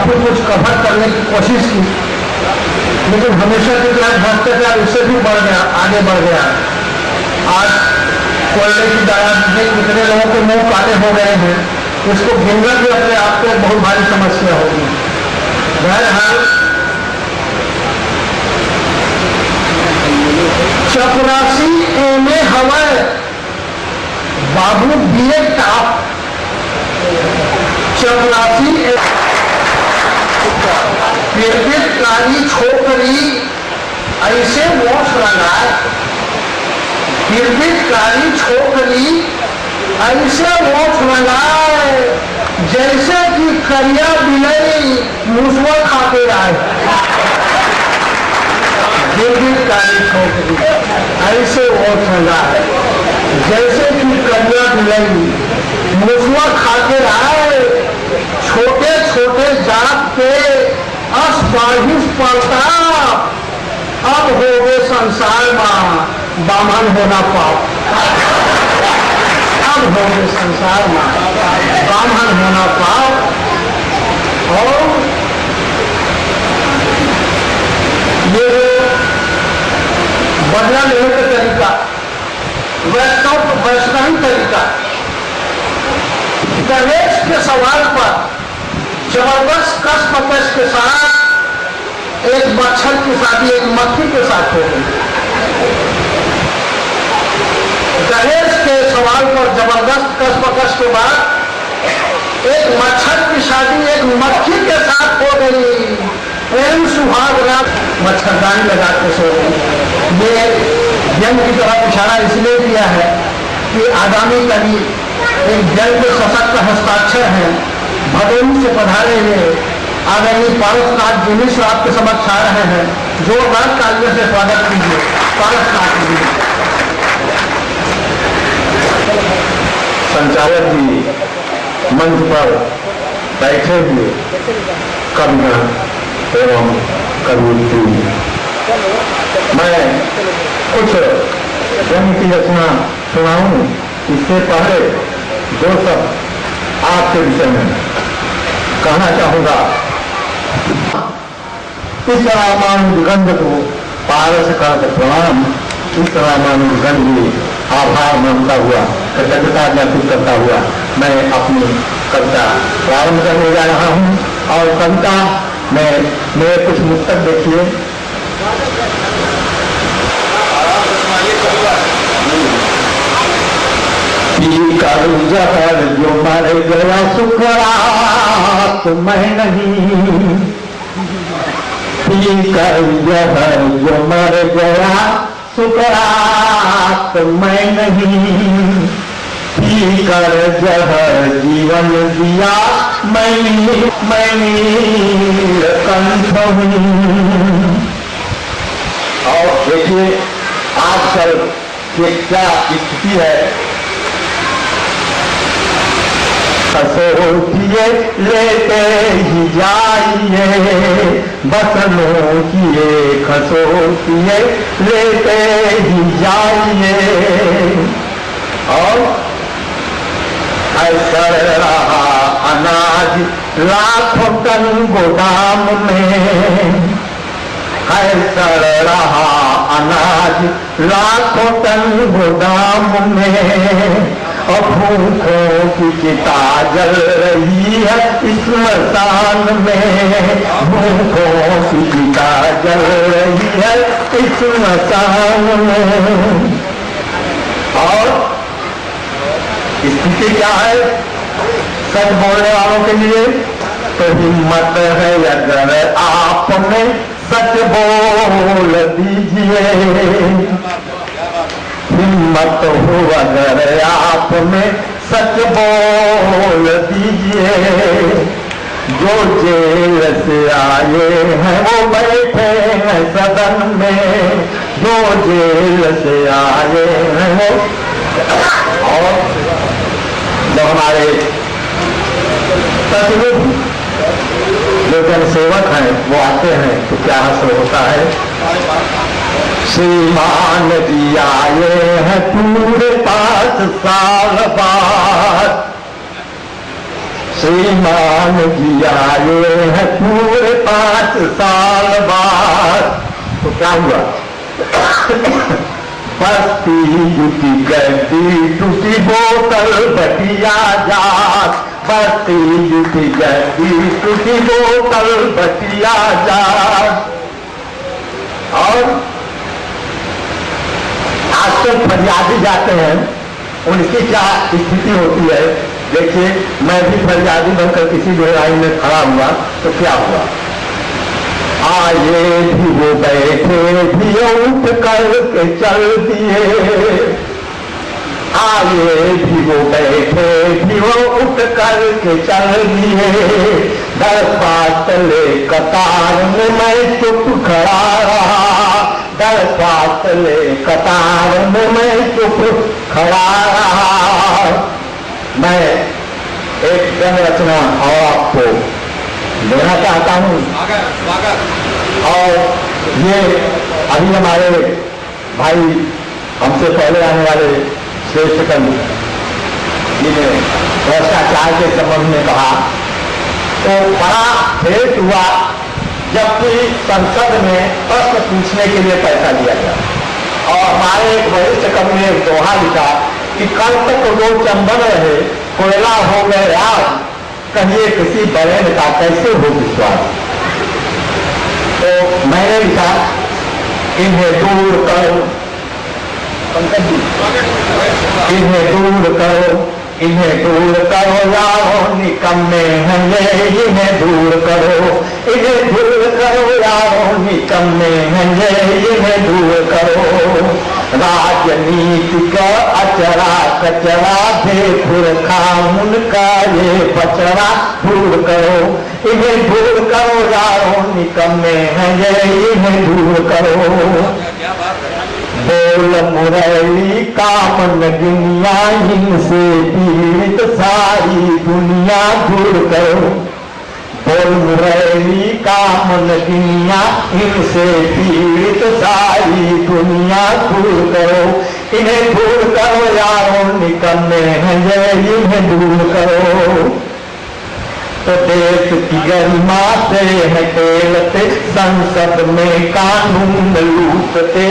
काफी कुछ कवर करने की कोशिश की, लेकिन हमेशा की तरह भ्रष्टाचार इससे भी बढ़ गया, आगे बढ़ गया। आज कोयले की दायाद में कितने लोगों के मुंह काले हो गए हैं, इसको गिनना भी अपने आप को बहुत भारी समस्या होगी। बहरहाल चपरासी एमए हवा बाबू बीए टॉप, चपरासी कारी छोकरी ऐसे मोछ लगाए, कारी छोकरी ऐसे मोछ लगाए जैसे कि करिया बिलई मुसवा खाते आए। कारी छोकरी ऐसे मोछ लगाए जैसे कि करिया बिलई मुसवा खाते आए। छोटे छोटे जात के असबाहिश पड़ता, अब हो गए संसार में बामन होना पाप। अब हो गए संसार में बामन होना पाप। और ये बदला लेने का तरीका, वैष्णवी तरीका, दहेज के सवाल पर जबरदस्त कसमकश के साथ एक मच्छर की शादी एक मक्खी के साथ हो गई। दहेज के सवाल पर जबरदस्त कसमकश के बाद एक मच्छर की शादी एक मक्खी के साथ हो गई। एम सुहाग रात मच्छरदानी लगा के सो गई। ये व्यंग की तरफ इशारा इसलिए किया है कि आगामी कभी एक व्यंग सशक्त हस्ताक्षर है भदोही से पधारे हुए आदरणीय पारसनाथ जी मिश्र आपके समक्ष आ रहे हैं। जोरदार तालियों से स्वागत कीजिए पारसनाथ जी। संचालक जी मंच पर बैठे हुए कविगण एवं कवयित्री, मैं कुछ व्यंग की रचना सुनाऊं। इससे पहले दो शब्द आपके विषय में कहना चाहूंगा। इस रामानुजगंध को पारस का प्रणाम। इस रामानुजगंध में आभार मानता हुआ, कृतज्ञता ज्ञापित करता हुआ मैं अपनी कविता प्रारंभ करने जा रहा हूं। और कविता में मेरे कुछ मुक्तक देखिए। कर जहर जो मर गया सुकरात मैं नहीं, पी कर जहर जो मर गया सुकरात मैं नहीं, पी कर जहर जीवन दिया मैं नीलकंठ हूँ। और देखिए आजकल ये क्या स्थिति है। खसोटिए लेते ही जाइए बसनों किए, खसोटिए लेते ही जाइए। और ऐसा रहा अनाज लाखों टन गोदाम में, ऐसा रहा अनाज लाखों टन गोदाम में। और भूखों की चिता जल रही है इस मसान में, भूखों की चिता जल रही है इस मसान में। और स्थिति क्या है सच बोलने वालों के लिए? तो हिम्मत है अगर आप में सच बोल दीजिए, हिम्मत हो अगर आप में सच बोल दीजिए। जो जेल से आए हैं वो बैठे हैं सदन में, जो जेल से आए हैं वो। और जो हमारे प्रतिनिधि जो जनसेवक हैं वो आते हैं तो क्या हासिल होता है। श्रीमान जी आए हैं पूरे 5 साल बाद, श्रीमान जी आए हैं 5 साल बाद तो क्या हुआ? बस्ती जुटी गई टूटी बोतल बटिया जात, बस्ती जुटी गई टूटी बोतल बटिया जात। और आजकल फरियादी जाते हैं, उनकी क्या स्थिति होती है? देखिए, मैं भी फरियादी बनकर किसी लड़ाई में खड़ा हुआ तो क्या हुआ? आए भी वो बैठे भी उठ करके चल दिए, आए भी वो बैठे भी वो उठ करके चल दिए। 10 फासले कतार में मैं चुप खड़ा रहा, 10 फासले कतार में मैं चुप खड़ा रहा। मैं एक गन रचना और आपको देना चाहता हूँ। और ये अभी हमारे भाई हमसे पहले आने वाले श्रेष्ठ कवि जिन्हें भ्रष्टाचार के संबंध में कहा, तो बड़ा फेस हुआ जबकि संसद में प्रश्न पूछने के लिए पैसा दिया गया। और हमारे एक वरिष्ठ कवि ने दोहा लिखा कि कल तक वो चंदन रहे कोयला हो गए राज, कहिए किसी बहन का कैसे हो विश्वास। तो मैंने लिखा इन्हें दूर करो, इन्हें दूर करो, इन्हें दूर करो यारों निकम्मे हैं ये, इन्हें दूर करो, इन्हें दूर करो यारों निकम्मे हैं ये, इन्हें दूर करो। राजनीति का अचरा कचरा बेखुर खामुन का ये बचड़ा दूर करो, इन्हें दूर करो यारों निकम्मे हैं ये, इन्हें दूर करो। बोल मुरली कामन दुनिया इनसे पीड़ित सारी दुनिया दूर करो, बोल मुरली कामन दुनिया इनसे पीड़ित सारी दुनिया दूर करो, इन्हें दूर करो यारों निकम्मे हैं ये, इन्हें दूर करो। तो देश की गरिमा से है खेलते संसद में कानून लूटते,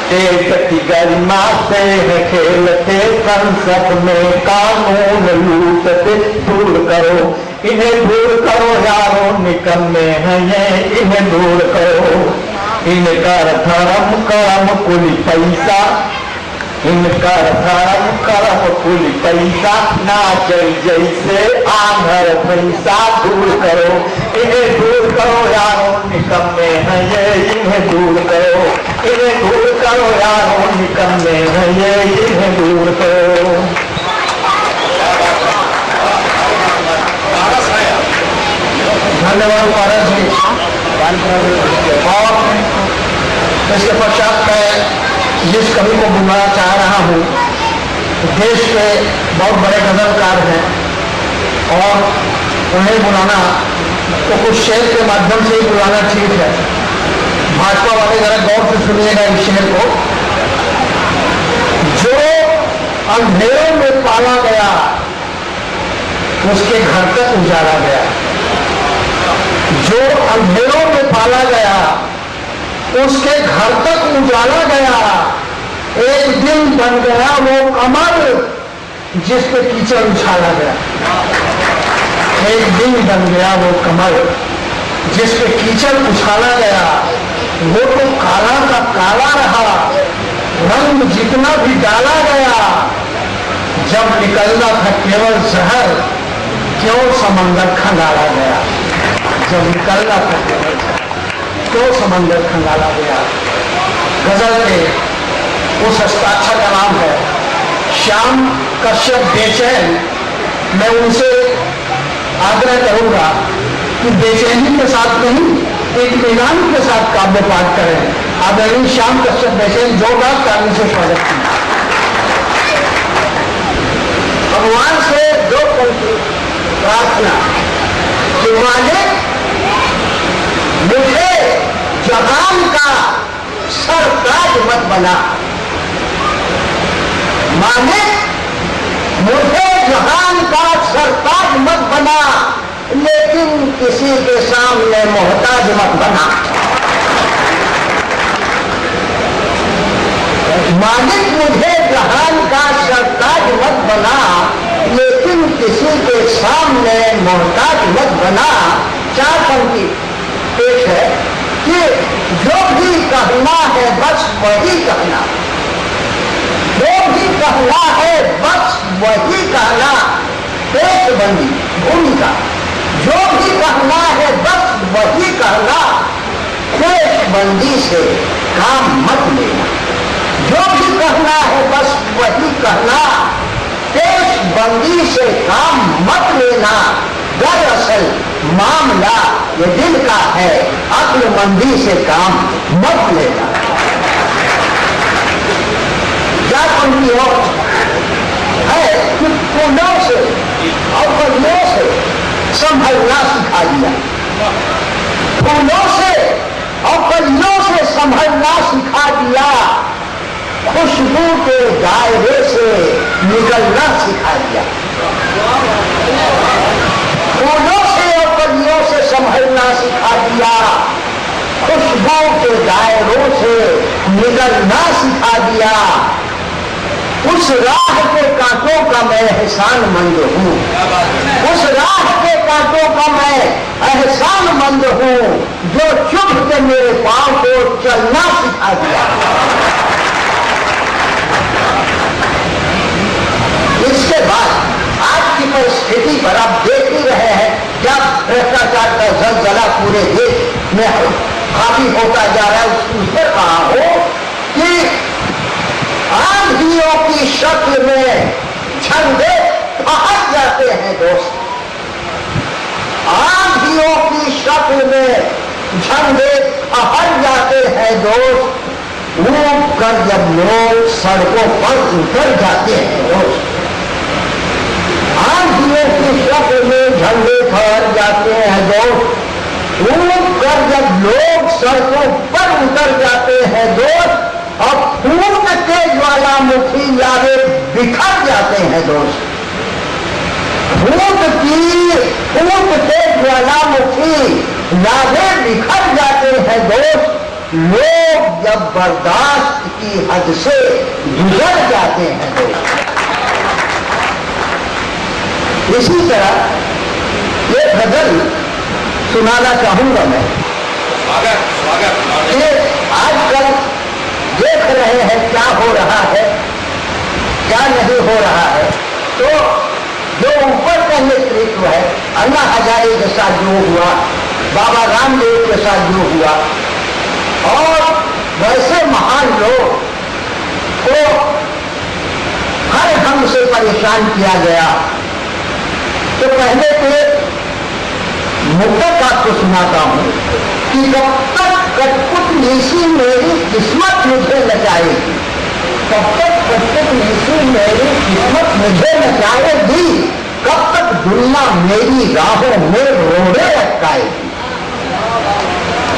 देश की गरिमा से है खेलते संसद में कानून लूटते, दूर करो, इन्हें दूर करो यारों निकम्मे हैं ये, इन्हें दूर करो। इनकर धर्म कर्म कुल पैसा, इनकर धर्म कर्म कुल पैसा नाच जैसे आंधर पैसा, दूर करो, इन्हें दूर करो यारों निकम्मे हैं ये, इन्हें दूर करो, इन्हें दूर करो यारों निकम्मे हैं ये, इन्हें दूर करो। धन्यवाद महाराज जी। और इसके पश्चात मैं जिस कवि को बुलाना चाह रहा हूँ, देश के बहुत बड़े गजलकार हैं और उन्हें बुलाना तो कुछ शेर के माध्यम से ही बुलाना ठीक है। भाजपा वाले जरा गौर से सुनिएगा इस शेर को। जो अंधेरों में पाला गया उसके घर तक उजाला गया, जो अंधेरों में पाला गया उसके घर तक उजाला गया। एक दिन बन गया वो कमल जिस पे कीचड़ उछाला गया, एक दिन बन गया वो कमल जिस पे कीचड़ उछाला गया। वो तो काला का काला रहा, रंग जितना भी डाला गया, जब निकलना था केवल जहर क्यों समंदर खंगाला गया, जब निकलना था केवल क्यों समंदर खंगाला गया। गजल के उस हस्ताक्षर का नाम है श्याम कश्यप बेचैन। मैं उनसे आग्रह करूंगा कि बेचैनी के साथ नहीं, इत्मीनान के साथ काव्य पाठ करें। आदरणीय श्याम कश्यप बेचैन जोरदार ताली से स्वागत किया। भगवान से दो प्रार्थना कि मालिक मुझे जहान का सरताज मत बना, मालिक मुझे जहान का सरताज मत बना, लेकिन किसी के सामने मोहताज मत बना। मालिक मुझे जहान का सरताज मत बना, लेकिन किसी के सामने मोहताज मत बना। 4 पंक्ति पेश है कि जो भी कहना है बस वही कहना, जो भी कहना है बस वही कहना। पेशबंदी भूमिका, जो भी कहना है बस वही कहना, पेशबंदी से काम मत लेना। जो भी कहना है बस वही कहना, पेशबंदी से काम मत लेना। दरअसल मामला ये दिल का है, अक्लमंदी से काम मत लेना। क्या पंक्ति और है कि फूलों से और कलियों से संभलना सिखा दिया, फूलों से और कलियों से संभलना सिखा दिया, खुशबू के दायरे से निकलना सिखा दिया। फूलों से और कलियों से संभलना सिखा दिया, खुशबू के दायरों से निकलना सिखा दिया। उस राह के कांटों का मैं एहसानमंद हूँ, उस राह के कांटों का मैं एहसानमंद हूँ, जो चुभ के मेरे पांव को चलना सिखा दिया। इसके बाद आज की परिस्थिति पर आप देख ही रहे हैं, जब भ्रष्टाचार का जलजला पूरे देश में हावी होता जा रहा है, उस पर कहा हो कि आंधियों की शक्ल में झंडे फहर जाते हैं दोस्त, आंधियों की शक्ल में झंडे फहर जाते हैं दोस्त, ऊब कर जब लोग सड़कों पर उतर जाते हैं दोस्त। आंधियों की शक्ल में झंडे फहर जाते हैं दोस्त, ऊब कर जब लोग सड़कों पर उतर जाते हैं दोस्त, और फूट के ज्वालामुखी लावे बिखर जाते हैं दोस्त। फूट के ज्वालामुखी लावे बिखर जाते हैं दोस्त, लोग जब बर्दाश्त की हद से गुजर जाते हैं दोस्त। इसी तरह ये गजल सुनाना चाहूंगा मैं। आजकल देख रहे हैं क्या हो रहा है, क्या नहीं हो रहा है, तो जो ऊपर का नेतृत्व है, अन्ना हजारे के साथ जो हुआ, बाबा रामदेव के साथ जो हुआ, और वैसे महान लोग को हर ढंग से परेशान किया गया। तो पहले के मुद्दत आपको सुनाता हूं कि जब तक कठपुतलिसी मेरी किस्मत मुझे नचाएगी, तब तक कठपुतलिसी मेरी किस्मत मुझे नचाएगी, कब तक दुनिया मेरी राहों में रोड़े अटकाएगी।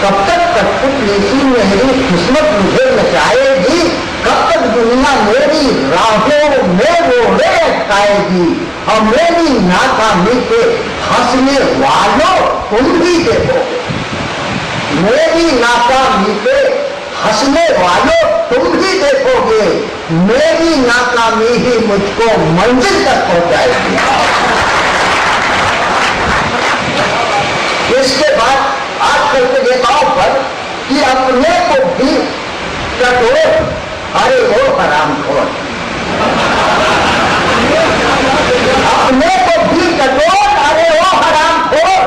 कब तक कठपुतलिसी मेरी किस्मत मुझे नचाएगी, कब तक दुनिया मेरी राहों में रोड़े अटकाएगी। और मेरी नाकामी पे हंसने वालों तुम भी देखो, मेरी नाकामी पे हंसने वालों तुम भी देखोगे, मेरी नाकामी ही मुझको मंजिल तक पहुंचाएगी। इसके बाद आजकल के नेताओं पर कि अपने को भी कठोर, अरे वो हरामखोर, अपने को भी कठोर, अरे वो हरामखोर,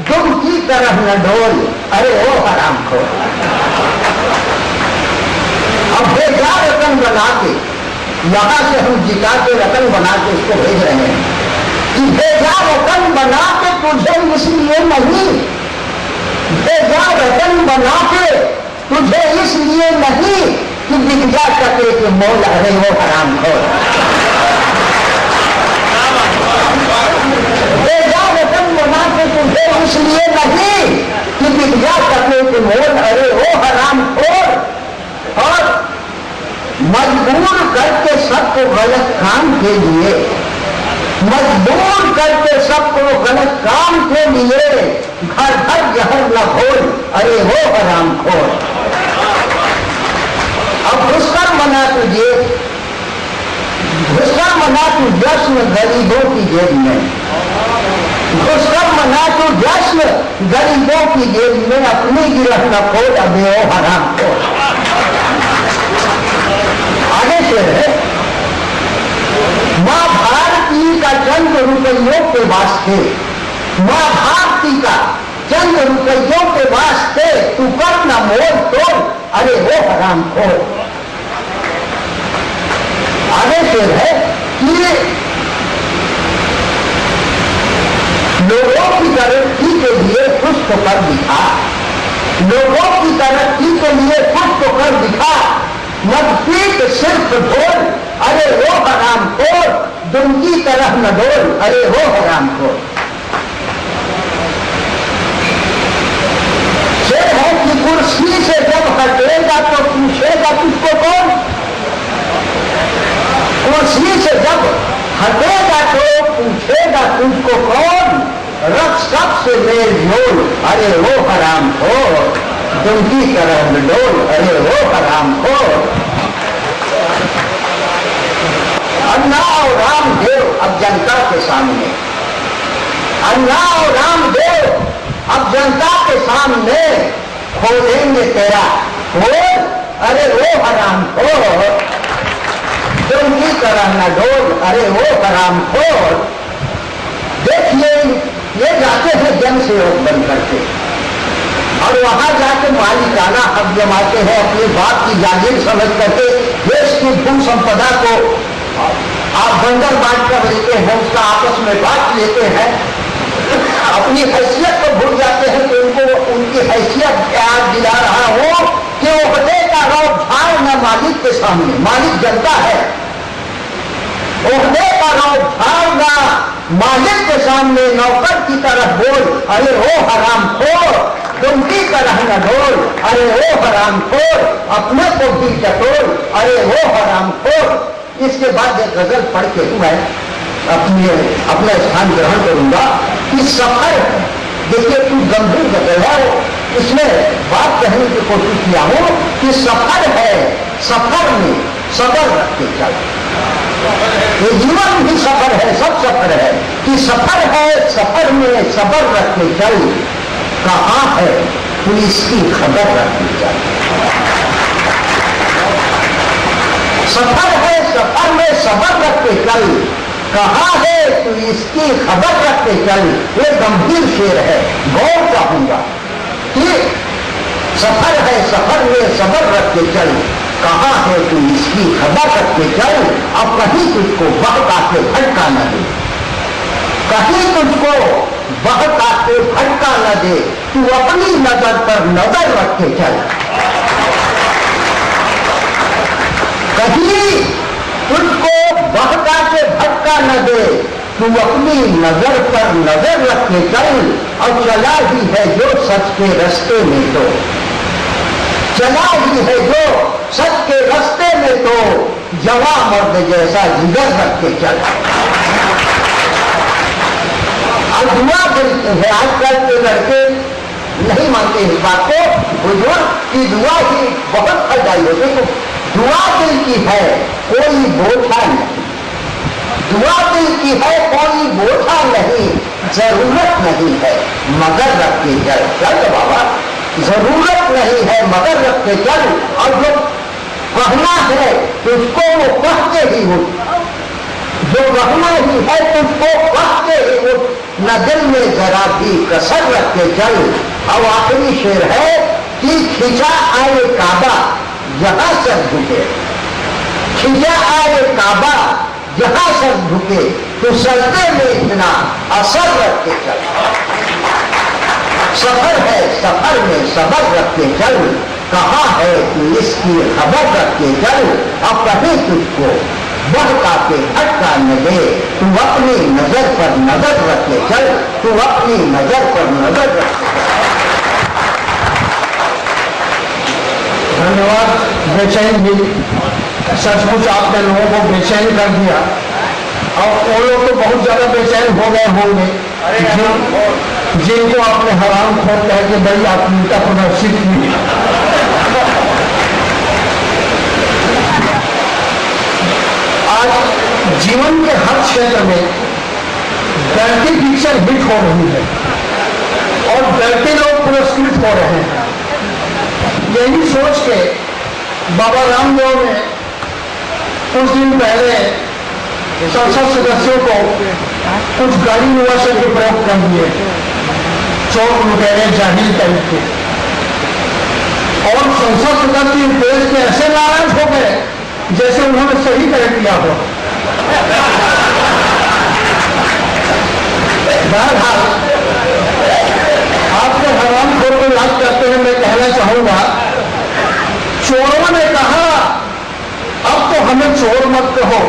दुम की तरह न डोल, अरे वो हरामखोर। अब बेजार रकम बना के यहां से हम जिता के रकम बना के उसको भेज रहे हैं कि बेजार रकम बना के तुझे इसलिए नहीं, बेजार रकम बना के तुझे इसलिए नहीं कि बिक जा सके कि मोल, अरे वो हरामखोर। बेजार रकम बना के तुझे इसलिए नहीं कि बिक जा सके कि मोल, अरे वो हरामखोर। और मजबूर करके सबको गलत काम के लिए, मजबूर करके सबको गलत काम के लिए घर घर जहर न घोल, अरे वो हरामखोर। अब घुसकर मना तुझे, घुसकर मना तू जश्न गरीबों की जेब में, घुसकर मना तू जश्न गरीबों की जेब में, अपनी गिरह न खोल, अबे वो हरामखोर। आगे से है, माँ भारती का चंद रुपयों के वास्ते, माँ भारती का चंद रुपयों के वास्ते तू कर न मोल तोड़, अरे वो हरामखोर। आगे से है कि लोगों की तरक्की के लिए कुछ तो कर दिखा, लोगों की तरक्की के लिए कुछ तो कर दिखा, मत पीट सिर्फ ढोल, अरे वो हरामखोर। दुम की तरह न डोल, अरे वो हरामखोर। शेर है कि कुर्सी से जब हटेगा तो पूछेगा तुझको कौन, कुर्सी से जब हटेगा तो पूछेगा तुझको कौन, रख सबसे मेल जोल, अरे वो हरामखोर। दुम की तरह न डोल, अरे वो हरामखोर। अन्ना और रामदेव अब जनता के सामने, अन्ना और रामदेव अब जनता के सामने खोलेंगे तेरा खोल, अरे वो हरामखोर। तुम की तरह न डोल, अरे वो हरामखोर। देखिए ये जाते हैं जन सेवक बन करके और वहां जाके मालिकाना हक जमाते हैं, अपने बाप की जागीर समझ करके देश की भू संपदा को आप बंदर बांट कर लेते हैं, उसका आपस में बांट लेते हैं, अपनी हैसियत को भूल जाते हैं। तो उनको उनकी हैसियत याद दिला रहा हो कि ओहदे का रौब झाड़ न मालिक के सामने, मालिक जनता है, ओहदे का रौब झाड़ न मालिक के सामने, नौकर की तरह बोल, अरे वो हरामखोर। तुम की तरह न डोल, अरे वो हरामखोर। अपने को भी टटोल, अरे वो हरामखोर। इसके बाद एक गजल पढ़ के मैं अपना स्थान ग्रहण करूंगा कि सफर है। देखिए कुछ गंभीर गजल है, इसमें बात कहने की कोशिश किया हूं कि सफर है, सफर में सबर रख के चल। ये जीवन भी सफर है, सब सफर है कि सफर है, सफर में सबर रख के चल। कहाँ है तू इसकी खबर रख के चल। सफर है, सफर में सबर रख के चल। कहाँ है तू इसकी खबर रख के चल। ये गंभीर शेर है, गौर चाहूंगा कि सफर है, सफर में सबर रख के चल। कहाँ है तू इसकी खबर रख के चल। अब कहीं तुझको बहका के भटका न दे, कहीं तुझको बहका के भटका न दे। तू अपनी नजर पर नजर रख के चल। कहीं तुझको बहका के भटका न दे, तू अपनी नजर पर नजर रख के चल। और चला ही है जो सच के रास्ते में, तो चला ही है जो सच के रास्ते में, तो जवा मर्द जैसा जिगर रख के चल। और दुआ करते हैं, आजकल के लड़के नहीं मानते इस बात को, बुजुर्ग की दुआ ही बहुत फलदायी होती है। दुआ दिल की है, कोई बोझा नहीं, दुआ दिल की है, कोई बोझा नहीं। जरूरत नहीं है मगर रख के चल। चल बाबा, जरूरत नहीं है मगर रख के चल। और जो कहना है तुझको वो कह के ही उठ, जो कहना ही है तुझको कह के ही उठ। न दिल में जरा भी कसर रख के चल। अब आखिरी शेर है कि खिंचा आए काबा जहां सर झुके, खिंचा आए काबा जहां सर झुके। तो सजदे में इतना असर रख के चल। सफर है, सफर में सबर रख के चल। कहाँ है तू इसकी खबर रख के चल। अब कभी तुझको बहका के भटका न दे। तू अपनी नजर पर नजर रख के चल। तू अपनी नजर पर नजर रख के चल। धन्यवाद बेचैन जी, सचमुच आपने लोगों को बेचैन कर दिया और वो लोग तो बहुत ज्यादा बेचैन हो गए होंगे। जिनको आपने हराम खोर कह के बड़ी आत्मीयता प्रदर्शित की। आज जीवन के हर क्षेत्र में डरती पिक्चर हिट हो रही है और डरते लोग पुरस्कृत हो रहे हैं। यही सोच के बाबा रामदेव ने कुछ दिन पहले संसद सदस्यों को कुछ गाली निवासन के प्रयोग कर दिए, चोर लुटेरे जाहिल तरीके, और संसद सदस्य देश के ऐसे नाराज हो गए जैसे उन्होंने सही तय किया हो। बहरहाल आपके हराम खोर को याद करते हुए मैं कहना चाहूंगा, चोरों ने कहा अब तो हमें चोर मत कहो,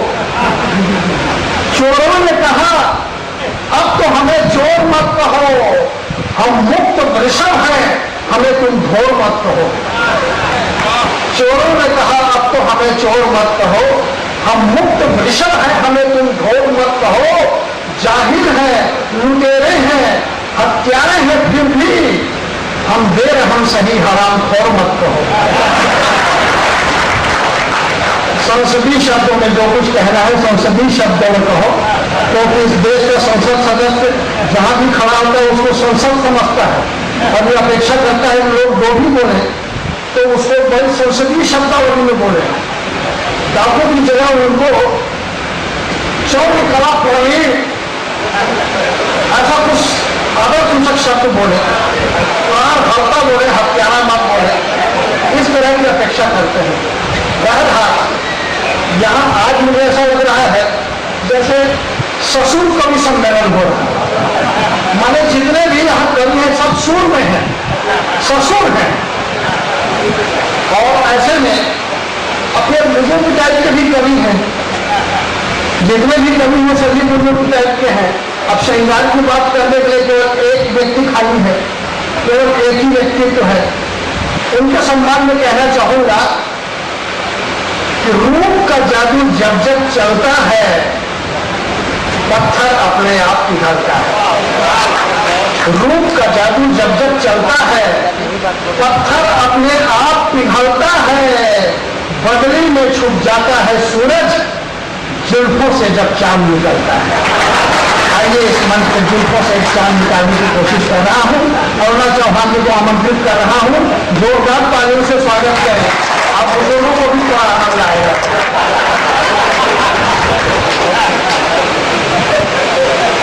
चोरों ने कहा अब तो हमें चोर मत कहो, हम मुक्त वृषभ हैं, हमें तुम ढोर मत कहो। चोरों ने कहा अब तो हमें चोर मत कहो, हम मुक्त वृषभ हैं, हमें तुम ढोर मत कहो। जाहिल हैं, लुटेरे हैं, हत्यारे हैं, फिर भी हम बेरहम सही हराम खोर मत कहो। संसदीय शब्दों में जो कुछ कहना है संसदीय शब्दों में कहो, क्योंकि इस देश का संसद सदस्य जहां भी खड़ा होता है उसको संसद समझता है और ये अपेक्षा करता है कि लोग जो भी बोले तो उसको बड़ी संसदीय शब्दावली में बोले। डाकू की जगह उनको चौर कला प्रवीण ऐसा कुछ अदर सूचक शब्द बोले, प्राण हत्या बोले, हत्यारा मत बोले, इस तरह की अपेक्षा करते हैं। बहरहाल यहाँ आज मुझे ऐसा लग रहा है जैसे ससुर कवि सम्मेलन हो रहा है, माने जितने भी यहाँ कवि हैं सब सुर में हैं, ससुर हैं, और ऐसे में अपने बुजुर्ग टाइप के भी कवि हैं, जितने भी कवि हैं सभी बुजुर्ग टाइप के हैं। अब श्रृंगार की बात करने के लिए केवल एक व्यक्ति खाली है, केवल एक ही व्यक्तित्व है। उनके सम्मान में कहना चाहूंगा कि रूप का जादू जब जब चलता है पत्थर अपने आप पिघलता है। रूप का जादू जब जब चलता है पत्थर अपने आप पिघलता है। बदली में छुप जाता है सूरज, जुल्फों से जब चांद निकलता है। आइए इस मंच के जुल्फों से चांद निकालने की कोशिश कर रहा हूँ और मैं चौहान जी को आमंत्रित कर रहा हूँ, जोरदार तालियों से स्वागत करें। आप बुजुर्गों को भी थोड़ा आनंद आएगा।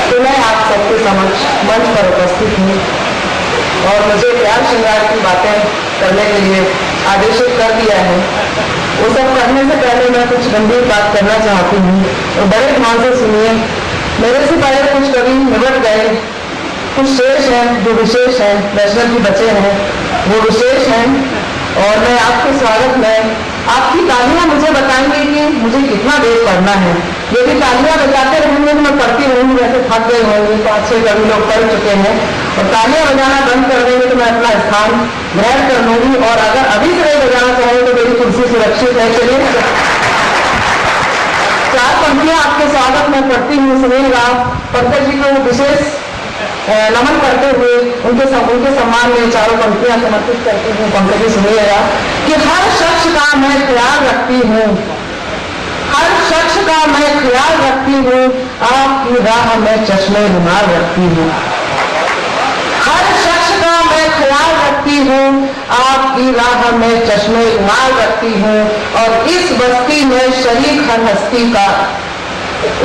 तो मैं आप सबके समक्ष मंच पर उपस्थित हूँ और मुझे प्यार श्रृंगार की बातें करने के लिए आदेशित कर दिया है। वो सब करने से पहले मैं कुछ गंभीर बात करना चाहती हूँ और बड़े ध्यान से सुनिए। मेरे से पहले कुछ कवि निबट गए, कुछ शेष हैं जो विशेष हैं, वैष्णव जी बचे हैं वो विशेष हैं, और मैं आपके स्वागत में आपकी तालियां मुझे बताएंगे कि मुझे कितना देर पढ़ना है। यदि तालियां बजाते रहेंगे तो मैं पढ़ती रहूंगी, वैसे थक गए होंगे, 5-6 कवि लोग पढ़ चुके हैं, और तालियां बजाना बंद कर देंगे तो मैं अपना स्थान ग्रहण कर लूंगी, और अगर अभी से नहीं बजाना चाहेंगे तो मेरी कुर्सी सुरक्षित है। चलिए 4 पंक्तियां आपके स्वागत में पढ़ती हूँ, सुनिएगा। पंकज जी को विशेष नमन करते हुए उनके सम्मान में 4 पंक्तियां समर्पित करती हूँ। पंकज जी सुनिएगा कि हर शख्स का मैं ख्याल रखती हूँ, हर शख्स का मैं ख्याल रखती हूँ, आपकी राह में चश्मे रुमाल रखती हूँ। हर शख्स का मैं ख्याल रखती हूँ, आपकी राह में चश्मे रुमाल रखती हूँ, और इस बस्ती में शरीक हर हस्ती का,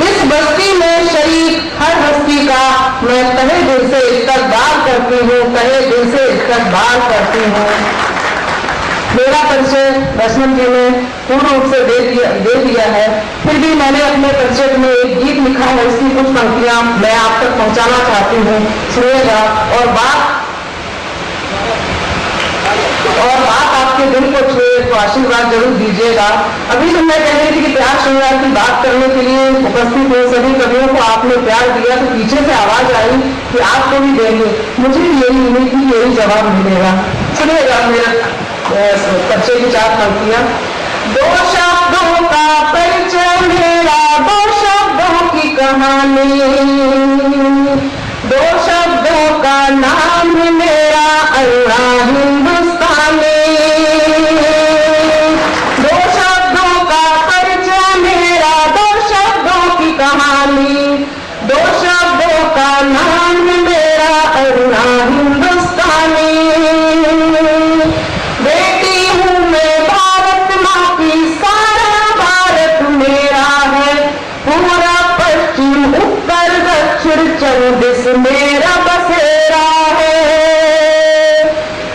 इस बस्ती में शरीक हर हस्ती का मैं तहे दिल से इस्तकबाल करती हूँ, तहे दिल से इस्तकबाल करती हूँ। मेरा परिचय वैष्णव जी ने पूर्ण रूप से दे दिया है, फिर भी मैंने अपने परिचय में एक गीत लिखा है, उसकी कुछ पंक्तियां मैं आप तक पहुंचाना चाहती हूँ, सुनिएगा। और बात आपके दिल को छुए तो आशीर्वाद जरूर दीजिएगा। अभी तो मैं कह रही थी कि प्यार श्रृंगार की बात करने के लिए उपस्थित हुए सभी कवियों को आपने प्यार दिया, तो पीछे से आवाज आई कि आपको भी देंगे। मुझे यही उम्मीद थी, यही जवाब मिलेगा। सुनिएगा मेरा परिचय की 4 पंक्तियां। 2 शब्दों का परिचय मेरा, 2 शब्दों की कहानी, 2 शब्दों का नाम मेरा अल्लाह हिंदुस्तानी, दो शब्दों का परिचय मेरा, दो शब्दों की कहानी, दो शब्दों का नाम मेरा अल्लाह हिंदुस्तानी। बेटी हूँ मैं भारत माँ की, सारा भारत मेरा है, पूरा पश्चिम उत्तर दक्षिण 24 मेरा बसेरा है,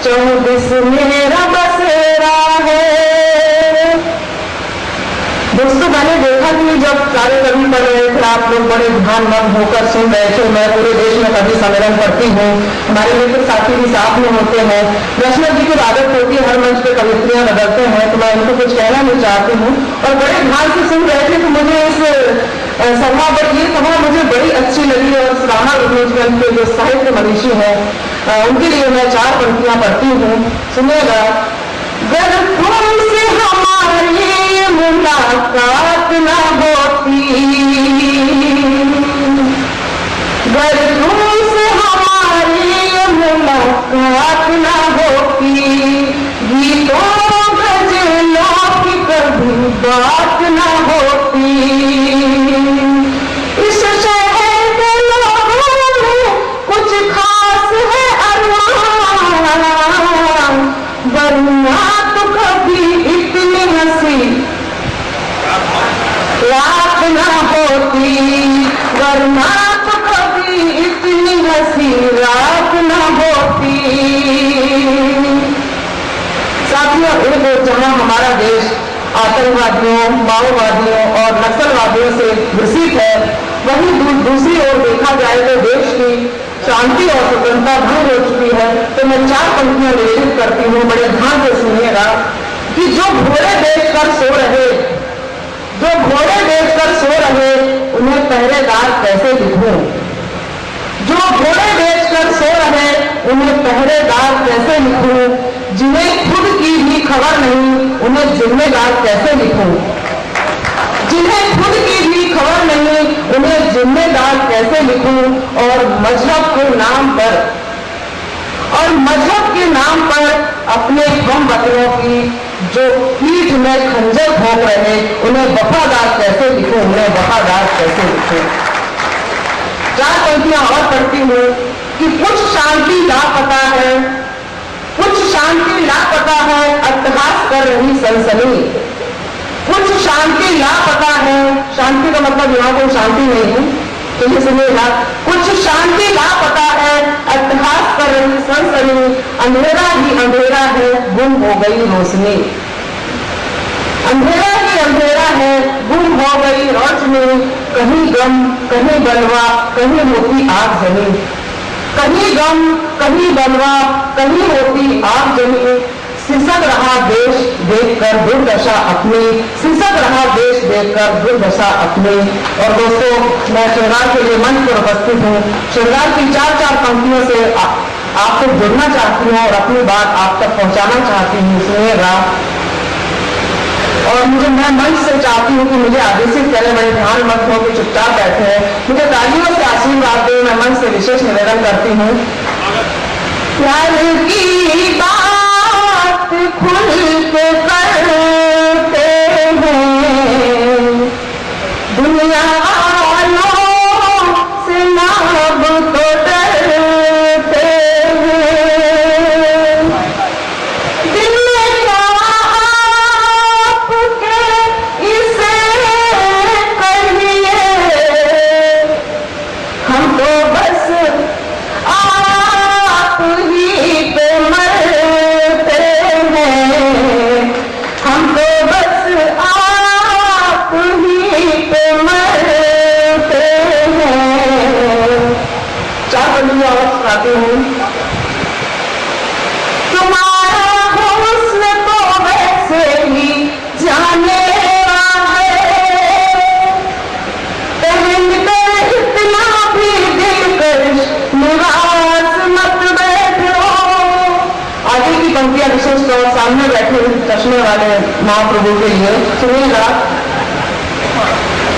24 मेरा बसेरा है। दोस्तों मैंने देखा कि जब सारे कवि पढ़ रहे थे आप लोग बड़े ध्यानमग्न होकर सुन रहे थे। मैं पूरे देश में कवि सम्मेलन पढ़ती हूँ, हमारे मित्र साथी भी साथ में होते हैं। दर्शना जी की आदत होती है हर मंच पे कवित्रियां बदलते हैं, तो मैं उनको कुछ कहना नहीं चाहती हूँ। और बड़े ध्यान से सुन रहे थे तो मुझे इस सभा ये सभा मुझे बड़ी अच्छी लगी। और राणा रघुवंश के जो साहित्य मनीषी हैं उनके लिए मैं 4 पंक्तियां पढ़ती हूँ, सुनिएगा। गर तुमसे हमारी मुलाकात न होती, गर तुमसे हमारी मुलाकात न होती, गीतों गजलों की कभी बात न होती। इस शहर के लोगों में कुछ खास है अरमान, वरना तो कभी इतनी हंसी रात न होती, वरना तो कभी इतनी हंसी रात न होती। साथियों, एक ओर जहां हमारा देश आतंकवादियों, माओवादियों और नक्सलवादियों से ग्रसित है, वहीं दूसरी ओर देखा जाए तो देश की शांति और स्वतंत्रता भंग हो चुकी है। तो मैं 4 पंक्तियां निवेदित करती हूँ, बड़े ध्यान से सुनिएगा कि जो घोड़े बेचकर सो रहे, जो घोड़े बेचकर सो रहे, उन्हें पहरेदार कैसे लिखूं। जो घोड़े बेचकर सो रहे, उन्हें पहरेदार कैसे लिखूं। जिन्हें खुद की भी खबर नहीं, उन्हें जिम्मेदार कैसे लिखूं। जिन्हें खुद की भी खबर नहीं, उन्हें जिम्मेदार कैसे लिखूं। और मजहब के नाम पर, और मजहब के नाम पर अपने हम वतनों की जो पीठ में खंजर भोंक रहे, उन्हें वफादार कैसे लिखूं, उन्हें वफादार कैसे लिखूं। 4 पंक्तियां और पढ़ती हूँ कि कुछ शांति लापता है, कुछ शांति लापता है, अट्टहास कर रही सनसनी। कुछ शांति लापता है, शांति का मतलब यहाँ कोई शांति नहीं है, तो ये सुनिएगा। कुछ शांति लापता है, अट्टहास कर रही सनसनी, अंधेरा ही अंधेरा है, गुम हो गई रोशनी। अंधेरा ही अंधेरा है, गुम हो गई रोशनी। कहीं गम, कहीं बलवा, कहीं होती आग जमी। कहीं गम, कहीं बलवा, कहीं होती आग जमी। सिसक रहा देश देखकर दुर्दशा अपनी, सिसक रहा देश देखकर दुर्दशा अपनी। और दोस्तों, मैं श्रृंगार के लिए मंच पर उपस्थित हूँ। श्रृंगार की 4 पंक्तियों से आपको जुड़ना चाहती हूँ और अपनी बात आप तक पहुँचाना चाहती हूँ, सुनिएगा। और मैं मंच से चाहती हूँ कि मुझे आदेशित करें, बड़े ध्यान मत हो कि चुपचाप बैठे हैं, मुझे तालियों से आशीर्वाद दें। मैं मंच से विशेष निवेदन करती हूँ। प्यार की बात खुल के करते हैं, दुनिया वालों से नाम तो डरते हैं। दिल में क्या आपके इसे कहिए, हम तो बस आप ही पे मरते हैं, हम तो बस आप ही पे मरते हैं। 4 पंक्तियां और सुनाती हूँ। तुम्हारा हुस्न तो वैसे ही जानेवा है, पहनकर इतना भी दिलकर निवास मत बैठो। आगे की पंक्तियां विशेष तौर सामने बैठे चश्मे वाले महाप्रभु के लिए, सुनिएगा।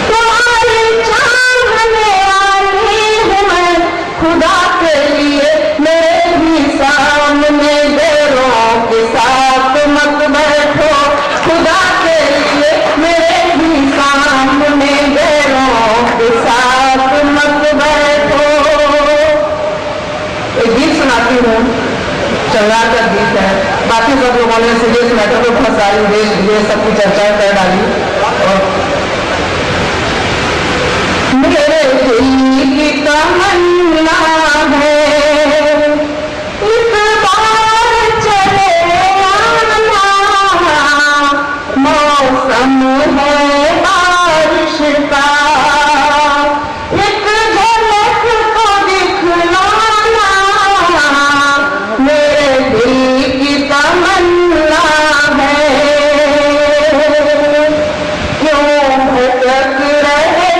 तुम्हारी चाहने वाली हूँ मैं खुदा के लिए, मैं चंगा का गीत है। बाकी सब लोगों ने सीरियस मैटर में बहुत सारी देश विदेश सबकी चर्चा कर डाली। और मेरे दिल की तमन्ना है एक बार चले आना, मौसम है बारिश का एक झलक को दिखलाना, मेरे दिल की तमन्ना है। क्यों भटक रहे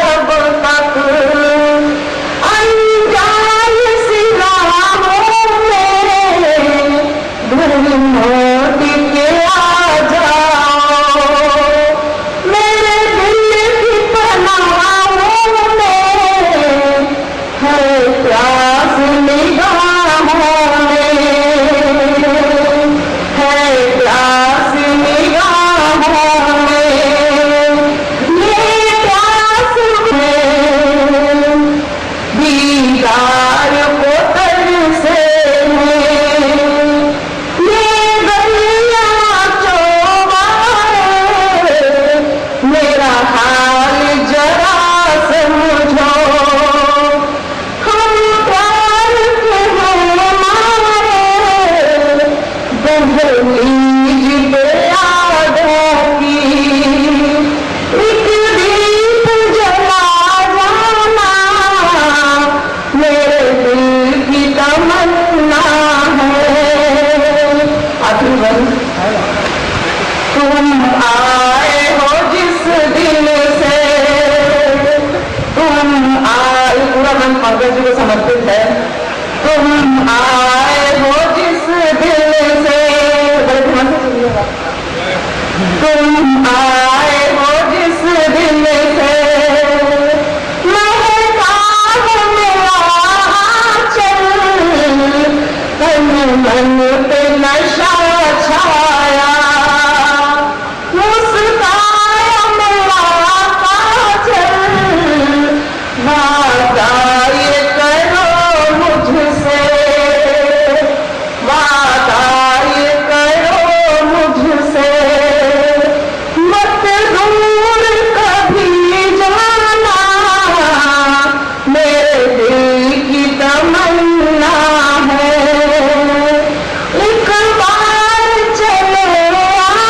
अब तक अनजान सी राहों में, धूल मोड़ के आ जाओ, मेरे दिल की पनाहों में है प्यास निगाहों में, है प्यास निगाहों में, ये प्यास में दीदार को तरसे हैं, ये गलियां चौबारे, मेरा हाल जरा समझो, हम प्यार के हैं मारे, बंधनीज पे यादों की, एक दीप जला जाना, मेरे दिल की तमन्ना है। आखिरी बंद, तुम आए हो जिस दिल से, तुम आए, पूरा मन पंकज जी को समर्पित है। तुम आए हो जिस दिल से, बड़े ध्यान से सुनिएगा, तुम आए हो जिस दिल से, महका है मेरा आंचल, तन मन पे नशा छाया, मुस्काया मेरा काजल, वादा ये करो मुझसे, वादा ये करो मुझसे, मत दूर कभी जाना, मेरे दिल की तमन्ना है एक बार चले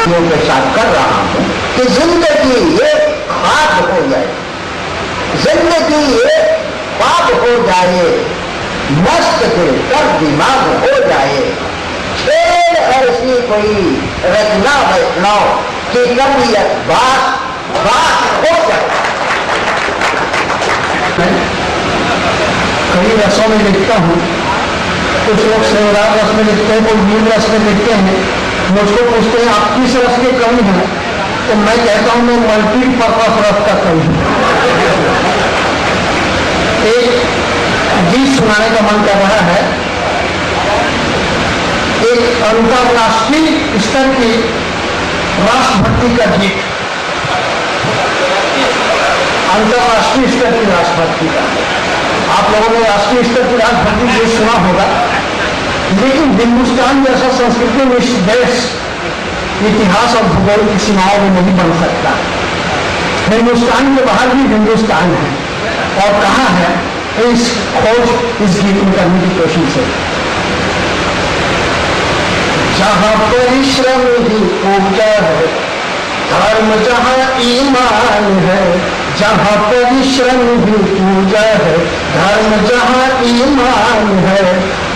लोगों के साथ कर रहा हूं कि जिंदगी ये खाक हो जाए, जिंदगी ये पाप हो जाए, मस्त दिल पर दिमाग हो जाए, फिर ऐसी कोई रचना बैठना कि कभी बात बात हो जाए। कई रसों में लिखता हूँ, कुछ लोग श्रृंगार रस में लिखते हैं, कोई नील रस में लिखते हैं। मुझको पूछते हैं आप किस रस के कवि हैं, तो मैं कहता हूँ मैं मल्टीपर्पज रस का कवि हूँ। एक गीत सुनाने का मन कर रहा है, एक अंतरराष्ट्रीय स्तर की राष्ट्रभक्ति का गीत, अंतरराष्ट्रीय स्तर की राष्ट्रभक्ति का। आप लोगों ने राष्ट्रीय स्तर की राष्ट्रभक्ति गीत सुना होगा, लेकिन हिंदुस्तान जैसा संस्कृति में इस देश इतिहास और भूगोल की सीमाओं में नहीं बन सकता। हिंदुस्तान के बाहर भी हिंदुस्तान है, और कहाँ है इस खोज इस गीत में करने की कोशिश है। जहाँ परिश्रम ही पूजा है, धर्म जहाँ ईमान है, जहाँ परिश्रम ही पूजा है, धर्म जहाँ ईमान है,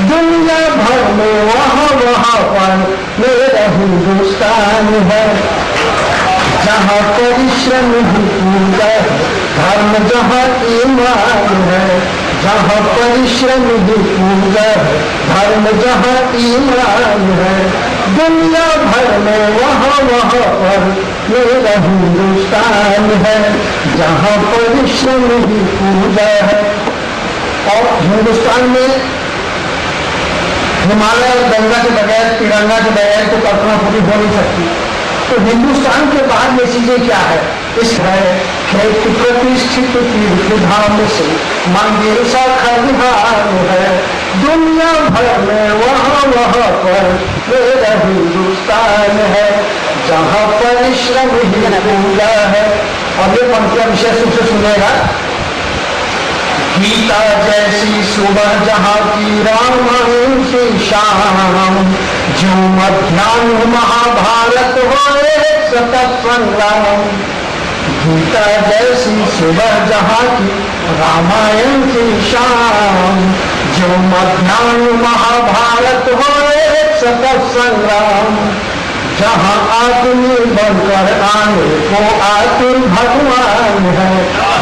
दुनिया भर में वहाँ वहाँ पर मेरा हिंदुस्तान है। जहाँ परिश्रम ही पूजा है, धर्म जहाँ ईमान है, जहाँ परिश्रम ही पूजा है, धर्म जहाँ ईमान है, दुनिया भर में वहाँ वहाँ पर मेरा हिंदुस्तान है, जहाँ परिश्रम ही पूजा है। और हिंदुस्तान में हिमालय और गंगा के बगैर, तिरंगा के बगैर तो कल्पना पूरी हो नहीं सकती। तो हिंदुस्तान के बाद ये चीजें क्या है, इस है खेती प्रतिष्ठित तीर्थधाम से मंदिर सा खलिहान है, दुनिया भर में वहाँ वहाँ पर मेरा हिंदुस्तान है, जहाँ परिश्रम ही पूजा है। और ये पंक्तियां विशेष रूप से सुनेगा। गीता जैसी सुबह जहाँ की रामायण की शाम, जो मध्यान्ह महाभारत हो एक सतत संग्राम। गीता जैसी सुबह जहाँ की रामायण की शाम, जो मध्यान्ह महाभारत हो एक सतत संग्राम। जहाँ आदमी बनकर आने को आतुर भगवान है,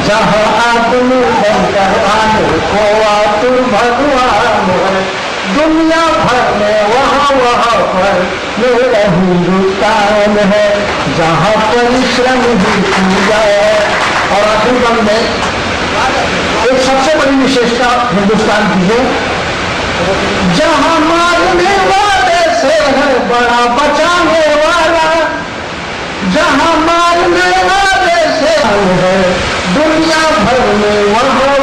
जहाँ आदमी बनकर आने को आतुर भगवान है। दुनिया भर में वहाँ पर मेरा हिंदुस्तान है, जहाँ परिश्रम ही पूजा है। और आखिरी बंद में एक सबसे बड़ी विशेषता हिंदुस्तान की है, जहाँ मारने वाले से है बड़ा बचाने वाला, जहाँ मारने वाले से है दुनिया भर में वहाँ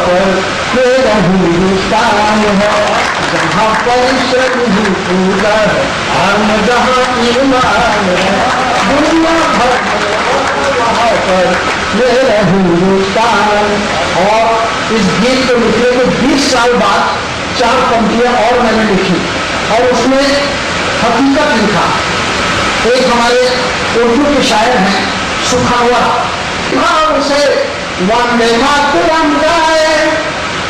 पर मेरा हिंदुस्तान है, जहाँ परिश्रम ही पूजा है, हम जहाँ ईमान है। दुनिया भर में वहाँ पर मेरा हिंदुस्तान। और इस गीत को लिखने के 20 साल बाद 4 पंक्तियां और मैंने लिखी और उसमें हकीकत लिखा। एक हमारे उर्दू के शायर हैं सुखावा, भाव से वंदे मातरम गाए,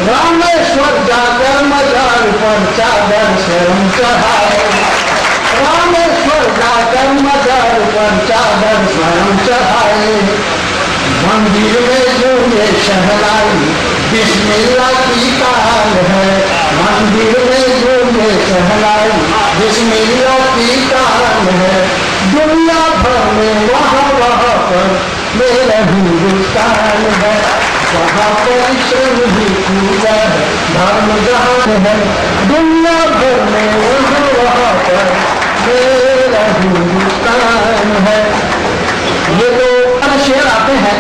रामेश्वर जाकर मजार पर चादर शर्म चढ़ाए, रामेश्वर जाकर मजार पर चादर स्वयं चढ़ाए। मंदिर में जो ये शहनाई बिस्मिल्लाह की ताल है, मंदिर में जो ये शहनाई बिस्मिल्लाह की ताल है। दुनिया भर में वहाँ पर मेरा हिंदुस्तान है, वहाँ परिश्रम ही पूजा है, धर्म जहान है। दुनिया भर में वहाँ पर मेरा हिंदुस्तान है। ये तो शेर आते हैं,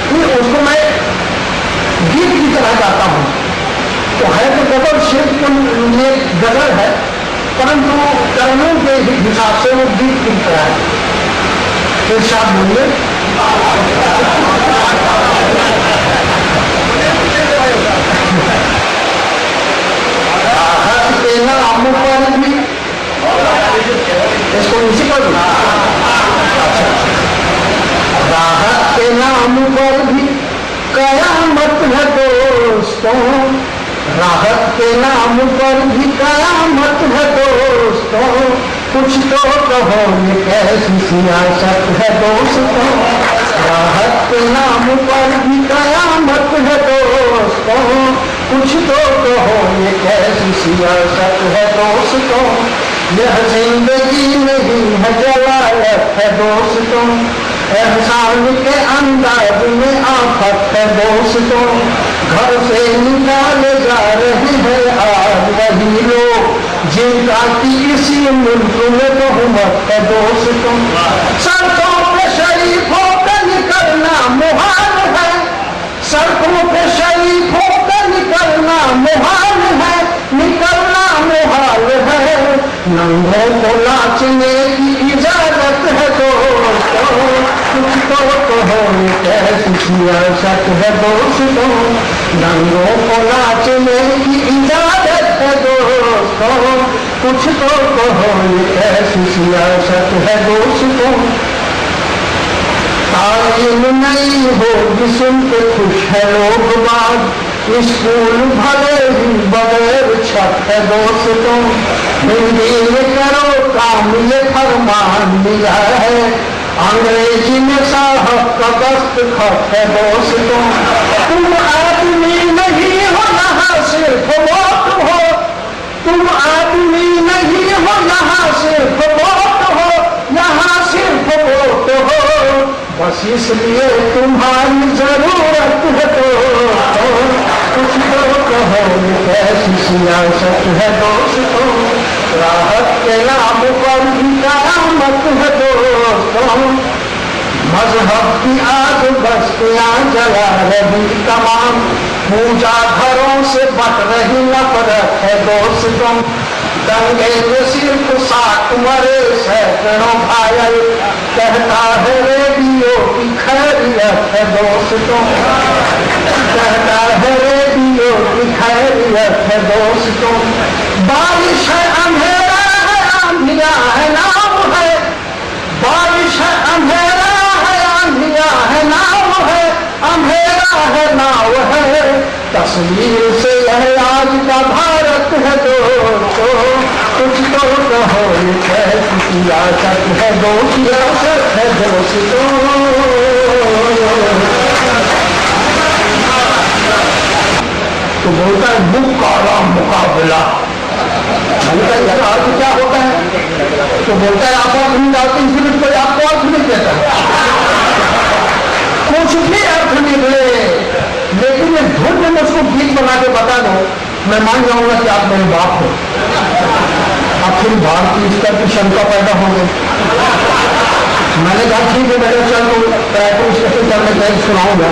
उसको मैं गीत की तरह गाता हूँ। तो है तो गजल शेर के लिए गजल है, परंतु कर्मों के हिसाब से वो गीत की तरह है। इरशाद बोलिए। राहत के नाम पर भी इसको नीचे कर दो। राहत के नाम पर भी कयामत है दोस्तों, राहत के नाम पर भी कयामत है दोस्तों। कुछ तो कहो ये कैसी सियासत है दोस्तों, राहत के नाम पर भी कयामत है दोस्तों। कुछ तो कहो ये कैसी सियासत है दोस्तों। यह जिंदगी नहीं है जलालत है दोस्तों, एहसान के अंदाज में आफत है दोस्तों। घर से निकाले जा रहे हैं आज वही लोग जिनका की इसी मुल्क में बहुमत है दोस्तों। सड़कों पे शरीफों का निकलना मुहाल है, सड़कों पे शरीफों का निकलना मुहाल है, निकलना मुहाल है। नंगों को नाचने की इजाजत है दोस्तों। कुछ तो कहो ये कैसी सियासत है दोस्तों, नंगों को नाचने की इजाजत है दोस्तों। कुछ तो कहो ये कैसी सियासत है दोस्तों। तालीम नहीं होगी सुन के खुश है लोग बाग, स्कूल भले ही बगैर छत है दोस्तों। हिंदी में करो काम ये फरमान मिला है, अंग्रेजी में साहब का दस्तखत है दोस्तों। तुम आदमी नहीं हो यहाँ सिर्फ वोट हो, तुम आदमी नहीं हो यहाँ सिर्फ वोट हो, यहाँ सिर्फ वोट हो। बस इसलिए तुम्हारी जरूरत है दोस्तों। कुछ तो कहो ये कैसी सियासत है दोस्तों, राहत के नाम पर भी कयामत है दोस्तों। मजहब की आग बस्तियां जला रही तमाम, पूजा घरों से बट रही नफरत है दोस्तों। दंगे सिर्फ 60 मरे सैकड़ों घायल, कहता है रेडियो की खैरियत है दोस्तों, कहता है रेडियो की खैरियत है दोस्तों। बारिश है अंधेरा है आंधिया है नाम है, बारिश है अंधेरा है आंधिया है नाम है, अंधेरा है नाव है, तस्वीर से यह आज का भारत है दोस्तों। कुछ तो कहो ये कैसी सियासत है दोस्त, सियासत है दोस्तों। तो बोलता है मुकाबला मुकाबला, मैंने कहा यार आज क्या होता है? तो बोलता है आप अर्थ नहीं डालते इसलिए कोई आपको अर्थ नहीं देता, कुछ भी अर्थ निकले, लेकिन ये धुन में उसको गीत बना के बता दो, मैं मान जाऊंगा कि आप मेरे बाप हो। अब फिर भारतीय स्तर की शंका पैदा हो गई। मैंने कहा ठीक है मेरे चल तो ट्रैक्टर स्टेशन पर मैं कहीं सुनाऊंगा।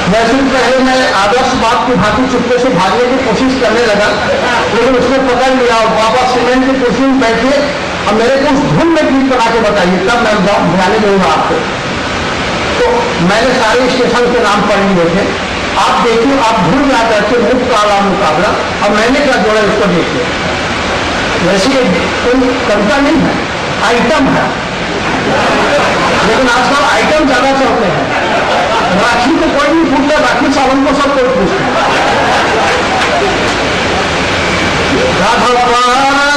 वैसे पहले मैं आदर्श बात की भांति चुपके से भागने की कोशिश करने लगा, लेकिन उसने पकड़ लिया और बाबा सीमेंट की कुर्सी में बैठे, अब मेरे को उस धुन में गीत बना के बताइए तब मैं ध्यान दूंगा आपको। तो मैंने सारे स्टेशन के नाम पढ़ लिए थे, आप देखिए आप भूल जाते थे मुफ्त काला मुकाबला, और मैंने क्या जोड़ा इसको देखिए। वैसे कोई कविता नहीं है, आइटम है, लेकिन आजकल आइटम ज्यादा चलते हैं। राखी को कोई नहीं पूछता, राखी सावन को सब कोई पूछता है। राधा पारा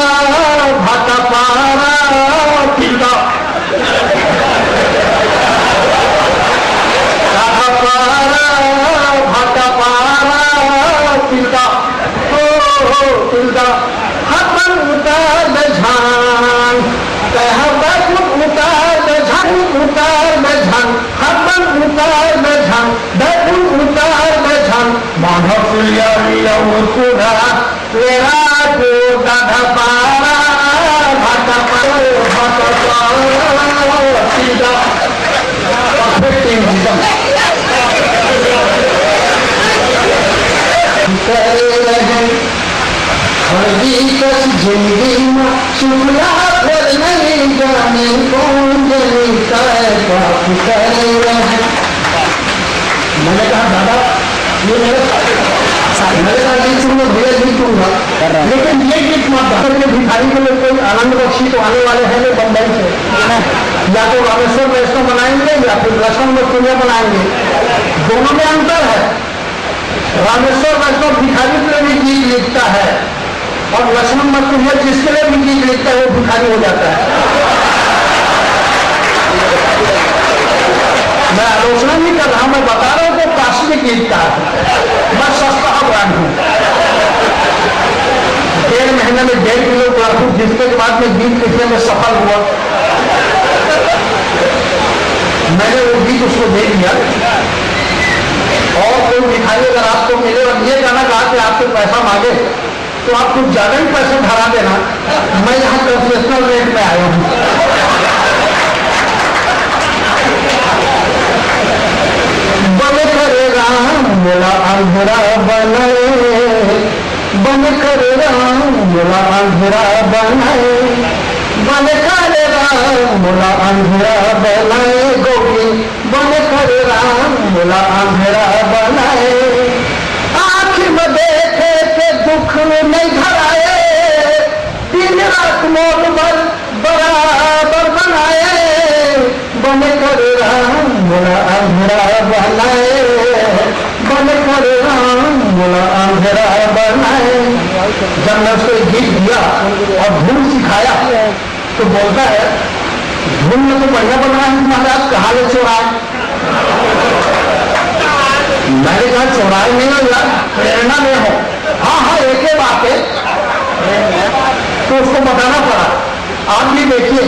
भाटा पारा पिता, राधा पारा भाटा पारा पिता, हो पिता हतन उतार झान, कह उतार झान, उतार झान, हतन उतार झान, बैठू उतार झान, माधव लिया लिया मुकुरा तेरा को दादा पारा भाटा पारा भाटा पारा सीधा जिंदगी में शुक्ला फिर नहीं जाने कौन जनीता है बाप करे रहे। मैंने कहा दादा ये मैंने कहा गीत सुनूंगा भैया गीत सुनूंगा, लेकिन ये गीत मत के भिखारी के लिए कोई आनंद बख्शी तो आने वाले हैं बम्बई से, या तो रामेश्वर वैष्णव बनाएंगे या फिर लक्ष्मण मस्तूरिया बनाएंगे, दोनों में अंतर है। रामेश्वर वैष्णव भिखारी के लिए भी गीत लिखता है और लक्ष्मण मस्तूरिया जिसके लिए भी गीत लिखता है वो भिखारी हो जाता है। मैं आलोचना नहीं कर रहा, मैं बता रहा हूं कि काश्मीर गीत का मैं सस्ता ब्रांड हूं। 1.5 महीने में 1.5 किलो ग्राफू जिसके बाद में गीत लिखने में सफल हुआ। मैंने वो गीत उसको दे दिया, और कोई भिखारी अगर आपको मिले और ये गाना गा के आपसे पैसा मांगे तो आप कुछ ज्यादा ही पैसे धरा देना, मैं यहाँ कंसेशनल रेट में आया हूँ। बन करे राम मोला अंधेरा बनाए, बन करे राम मोला अंधेरा बनाए, बन करे राम मोला अंधेरा बनाए, गोगी बन करे राम मोला अंधेरा बनाए। आँख में देखे के दुख नहीं धराए, दिन रात मोल भर बराबर बनाए, बन करे राम मोला अंधेरा बनाए, बन करे राम मोला अंधेरा बनाए। जब मैं उसको गीत दिया और धुन सिखाया तो बोलता है धुन में तो बढ़िया बन रहा है महाराज, कहाँ ले चौराहे? मैंने कहा चौराहे नहीं हो यार, प्रेरणा में हो। हाँ हाँ एक ही बात है, तो उसको बताना पड़ा। आप भी देखिए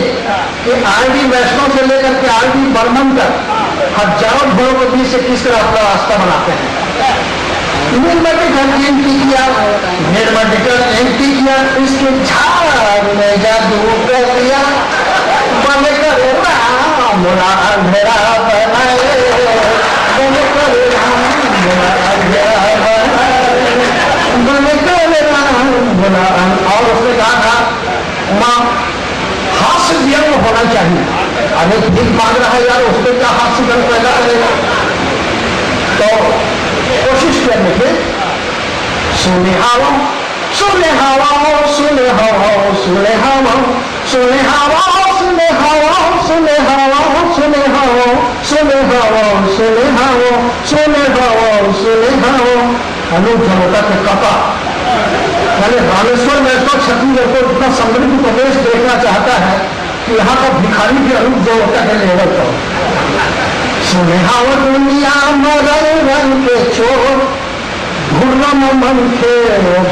कि आरडी वैष्णव से लेकर के आरडी बर्मन तक हजारों घरों के बीच से किस तरह अपना रास्ता बनाते हैं। निर्मेडिकल एंट्री किया, निर्मेडिकल एंट्री किया, इसके झाड़ में जादू कर दिया, बन कर राम मोला अंधेरा बनाए, बन कर राम मोला अंधेरा बनाए, बन कर राम मोला और उसने कहा था मां हास्य व्यंग होना चाहिए। अनेक भीख मांग रहा है यार, उसमें क्या हास्य व्यंग पैदा करेगा। तो कोशिश करने के सुने हवा सुने हवा सुने हवा सुने हवा सुने हवा सुने हवा सुने हवा सुने हवा सुने हवा सुने हवा सुने हवा सुने हवा। अनूप जलोटा के कपा मैंने रामेश्वर में तो छत्तीसगढ़ को इतना समृद्ध प्रदेश देखना चाहता है कि यहाँ का भिखारी भी अनूप जलोटा के लेवल पर। सुने हवा दुनिया में रंग रंग के चोर घुर्रम मन के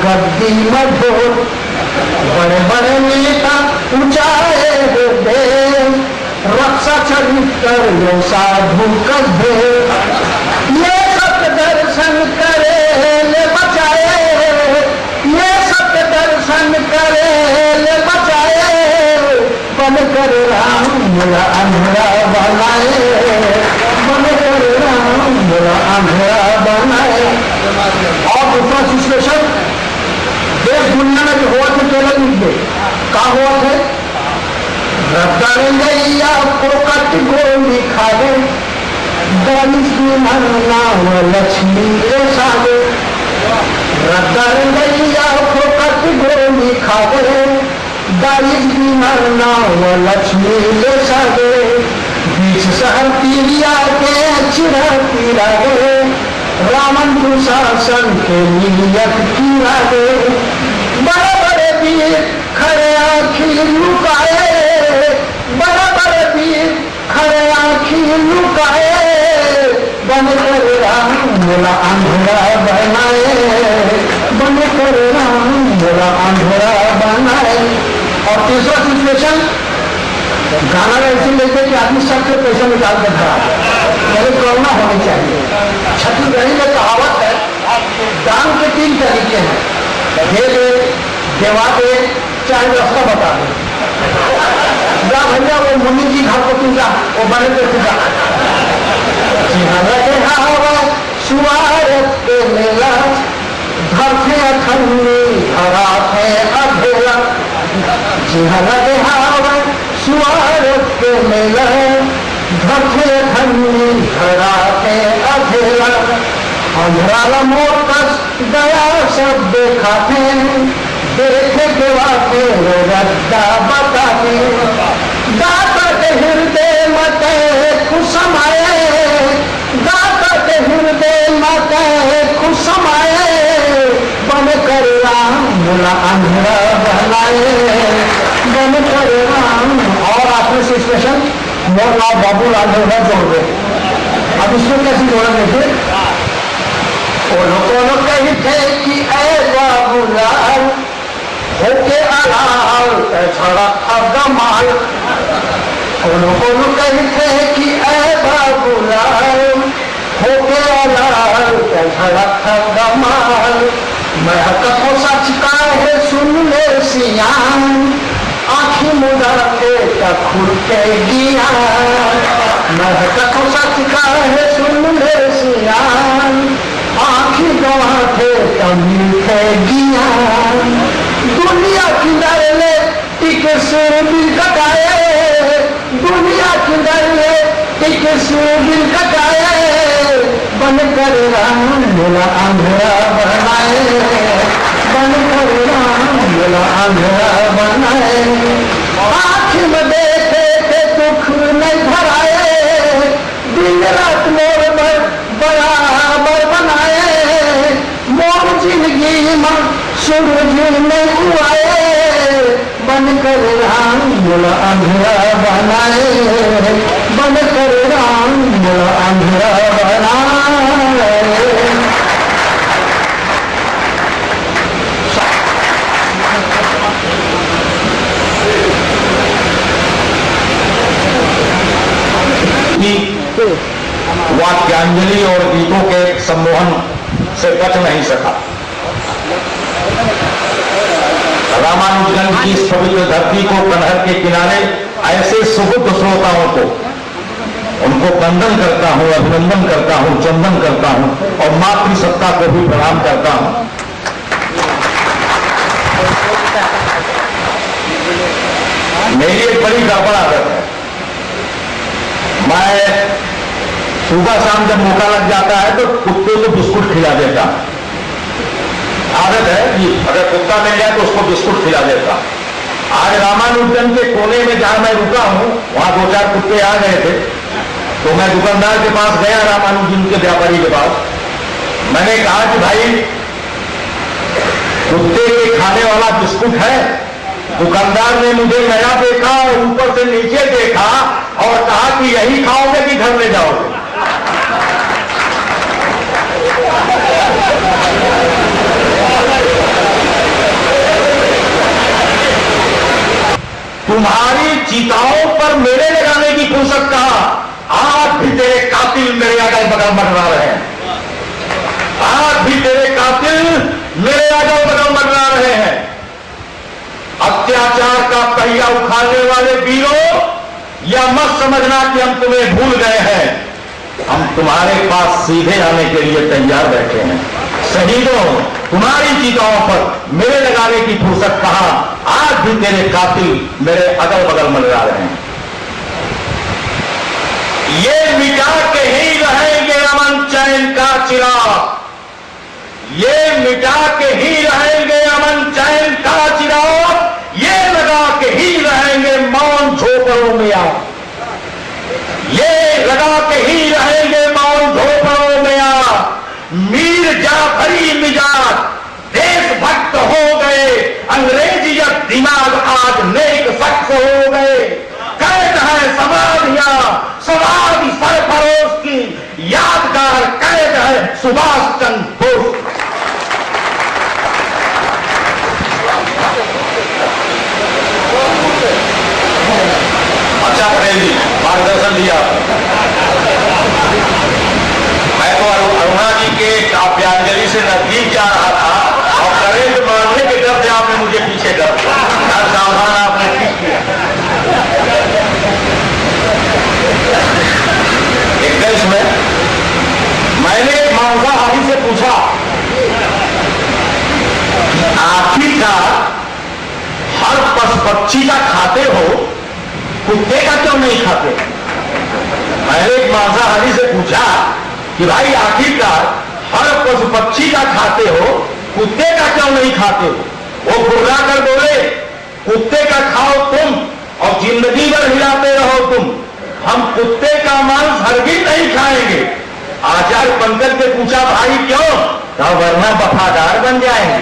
गद्दी मधुर बड़े बड़े नेता ऊंचाए होते रक्षा चरित्र यो साधु कदे ये सत्य दर्शन करे ले बचाए ये सत्य दर्शन करे ले बचाए बन कर राम मेरा अंधेरा बनाए बन कर राम मेरा अंधेरा बनाए। और दूसरा सिचुएशन देश दुनिया में जो हुआ थे केवल लिखिए क्या हुआ थे रद्दारेंगैया पोकट गोली खावे दानिश नाम लक्ष्मी के सागे रद्दारेंगैया पोकट गोली खावे दानिश नाम लक्ष्मी के सागे बीच शहर पीलिया के चिड़ा पीला गे रामन दुशासन के नियत की रागे बड़े बड़े वीर खड़े आखिर लुकाए बड़े बड़े वीर खड़े आखिर लुकाए बन कर राम मेरा अंधेरा बनाए बन कर राम मेरा अंधेरा बनाए। और तीसरा सिचुएशन गाना ऐसे लेके कि आदमी सबसे पैसा निकाल कर खड़ा मेरे करुणा होनी चाहिए। छत्तीसगढ़ी में कहावत है दान के 3 तरीके हैं दे दे देवा दे चाहे रास्ता बता दे। जा भैया वो मुनि जी घर को तू जा वो बने पे तू जा सुवारत के मेला धरते अखंडी हरा थे अधेला जिहरा सुवारत के मेला धरते अखंडी हरा थे अधेला अंधेरा मोटस दया सब देखाते देखे के वाते रद्दा बताते दाता के हृदय मते खुश समाए दाता के हृदय मते खुश समाए बन कर राम बोला अंधेरा बनाए बन कर राम। और आखिरी सिचुएशन मोर नाम बाबूलाल जोड़ा जोड़ दे। अब इसमें कैसे जोड़ेंगे फिर कोनो कही थे कि ऐ बाबूलाल होके अलाल छड़ा अगमाल कोनो कही थे कि ऐ बाबूलाल होके अलाल छड़ा अगमाल मैं कथो सच का है सुन ले सियान आँखी मुदा के खुल के गिया मैं कथो सच का है सुन ले सियान आँखी गवा थे कमी थे गिया दुनिया किधर ले टिके सिर बिल कटाए दुनिया किधर ले टिके सिर बिल कटाए बन कर राम मेरा अंधेरा बनाए बन कर राम मेरा अंधेरा बनाए। आँख में देखे थे दुख नहीं भराए दिन रात मोर बराबर बनाए मोर जिंदगी में सूरज में हुआए बन कर राम मेरा अंधेरा बनाए बन कर राम मेरा अंधेरा बनाए। वाक्यांजलि और गीतों के सम्मोहन से बच नहीं सका। रामानुजगंज की इस पवित्र धरती को कन्हर के किनारे ऐसे सुबुद्ध श्रोताओं को उनको वंदन करता हूं, अभिनंदन करता हूं, चंदन करता हूं और मातृसत्ता को भी प्रणाम करता हूं। मेरी एक बड़ी गड़बड़ आदत है, मैं सुबह शाम जब मौका लग जाता है तो कुत्ते को बिस्कुट खिला देता। आदत है कि अगर कुत्ता मिल जाए तो उसको बिस्कुट खिला देता। आज रामानुजन के कोने में जहां मैं रुका हूं वहां 2-4 कुत्ते आ गए थे, तो मैं दुकानदार के पास गया, रामानुजन के व्यापारी के पास। मैंने कहा कि भाई कुत्ते के खाने वाला बिस्कुट है? दुकानदार ने मुझे नया देखा और ऊपर से नीचे देखा और कहा कि यही खाओगे कि घर ले जाओगे? तुम्हारी चिताओं पर मेरे लगाने की फुर्सत कहा? आज भी तेरे कातिल मेरे अगल बगल मंडरा रहे हैं, आज भी तेरे कातिल मेरे अगल बगल मंडरा रहे हैं। अत्याचार का पहिया उखाड़ने वाले वीरों, या मत समझना कि हम तुम्हें भूल गए हैं। हम तुम्हारे पास सीधे आने के लिए तैयार बैठे हैं। शहीदों, तुम्हारी चिताओं पर मेरे लगाने की फुर्सत कहां? आज भी तेरे कातिल मेरे अगल बगल मंडरा रहे हैं। ये मिटा के ही रहेंगे अमन चैन का चिराग, ये मिटा के ही रहेंगे अमन चैन का चिराग, ये लगा के ही रहेंगे मौन झोपड़ों में आग, ये लगा के ही रहेंगे मौन झोपड़ों में आग। मीर जाफरी मिजाज देशभक्त हो गए, अंग्रेजियत दिमाग आज नेक शख्स हो गए। कैद है समाधियां समाधि सरफरोश की, यादगार कैद है सुभाष चंद्र बोस। अच्छा पटेल जी, मार्गदर्शन दिया। मैं तो अरुणा जी के काव्यांजलि से नजदीक जा रहा था और करंट मारने के डर से आपने मुझे पीछे कर दिया। सावधान आपने ठीक किया। 21 में मैंने मांसाहारी से पूछा, आखिरकार हर पशु पक्षी का खाते हो, कुत्ते का क्यों नहीं खाते? मैंने एक मांसाहारी से पूछा कि भाई आखिरकार हर पशु पक्षी का खाते हो, कुत्ते का क्यों नहीं खाते हो? वो गुर्रा कर बोले, कुत्ते का खाओ तुम और जिंदगी भर हिलाते रहो तुम, हम कुत्ते का मांस हरगिज नहीं खाएंगे। आचार्य पंकज से पूछा, भाई क्यों? तो वरना वफादार बन जाएंगे।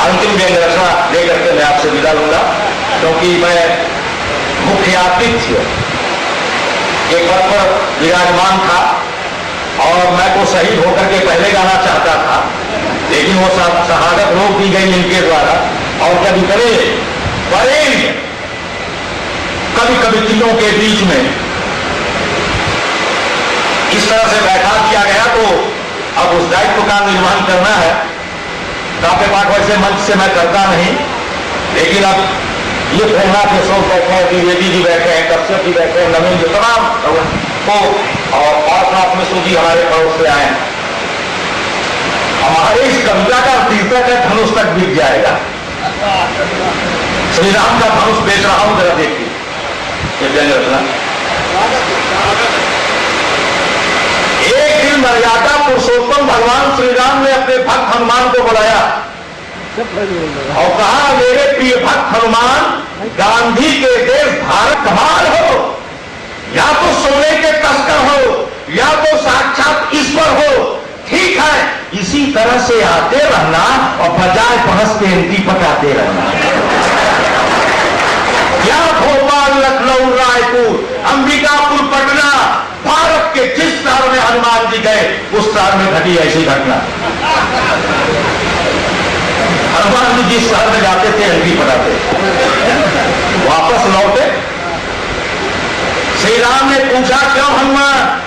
अंतिम व्यंग रचना लेकर के मैं आपसे विदा लूंगा, क्योंकि मैं मुख्य आतिथ्य के पद पर विराजमान था और मैं तो शहीद होकर के पहले गाना चाहता था, लेकिन वो शहादत रोक दी गई इनके द्वारा। और जब इतने बड़े कभी कभी तीनों के बीच में इस तरह से बैठा दिया गया, तो अब उस दायित्व का निर्वहन करना है। काव्य पाठ वैसे मंच से मैं करता नहीं, लेकिन अब ये प्रेरणा के शोक बैठे हैं, द्विवेदी जी बैठे हैं, कश्यप जी बैठे हैं, नवीन जी, तमाम को और पार्थनाथ मिश्र जी हमारे पड़ोस से आए। हमारे इस कविता का तीर्थक है, धनुष तक बिक जाएगा। श्री राम का धनुष बेच रहा हूं, जरा देखिए ये व्यंग रचना। एक दिन मर्यादा पुरुषोत्तम भगवान श्री राम ने अपने भक्त हनुमान को बुलाया और कहा, मेरे प्रिय भक्त हनुमान, गांधी के देश भारत कमाल हो, या तो सोने के तस्कर हो या तो साक्षात ईश्वर हो, ठीक है, इसी तरह से आते रहना और बजाय बहस के एंटी पटाते रहना। या भोपाल, लखनऊ, रायपुर, अंबिकापुर, पटना, भारत के जिस शहर में हनुमान जी गए उस शहर में घटी ऐसी घटना। हनुमान जी जिस शहर में जाते थे एंटी पटाते, वापस लौटे। श्री राम ने पूछा, क्यों हनुमान?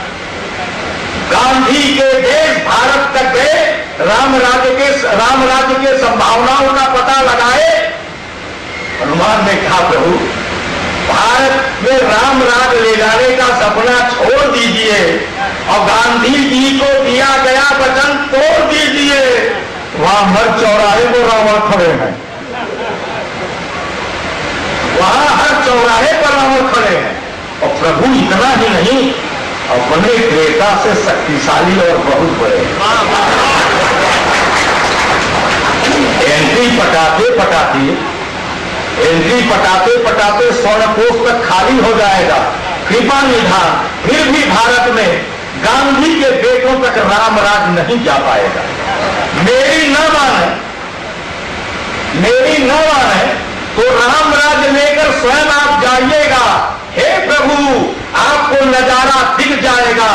गांधी के देश भारत तक गए, राम राज्य के संभावनाओं का पता लगाए। हनुमान ने कहा, प्रभु, भारत में राम राज ले जाने का सपना छोड़ दीजिए, और गांधी जी को दिया गया वचन तोड़ दीजिए। वहां हर चौराहे पर रावण खड़े हैं, वहां हर चौराहे पर रावण खड़े हैं। और प्रभु इतना ही नहीं, अपने क्रेता से शक्तिशाली और बहुत बड़े। एंट्री पटाते पटाते स्वर्णकोश तक खाली हो जाएगा। कृपा निधान, फिर भी भारत में गांधी के बेटों तक राम राज नहीं जा पाएगा। मेरी न माने तो राम राज लेकर स्वयं आप जाइएगा। हे प्रभु, आपको नजारा दिख जाएगा।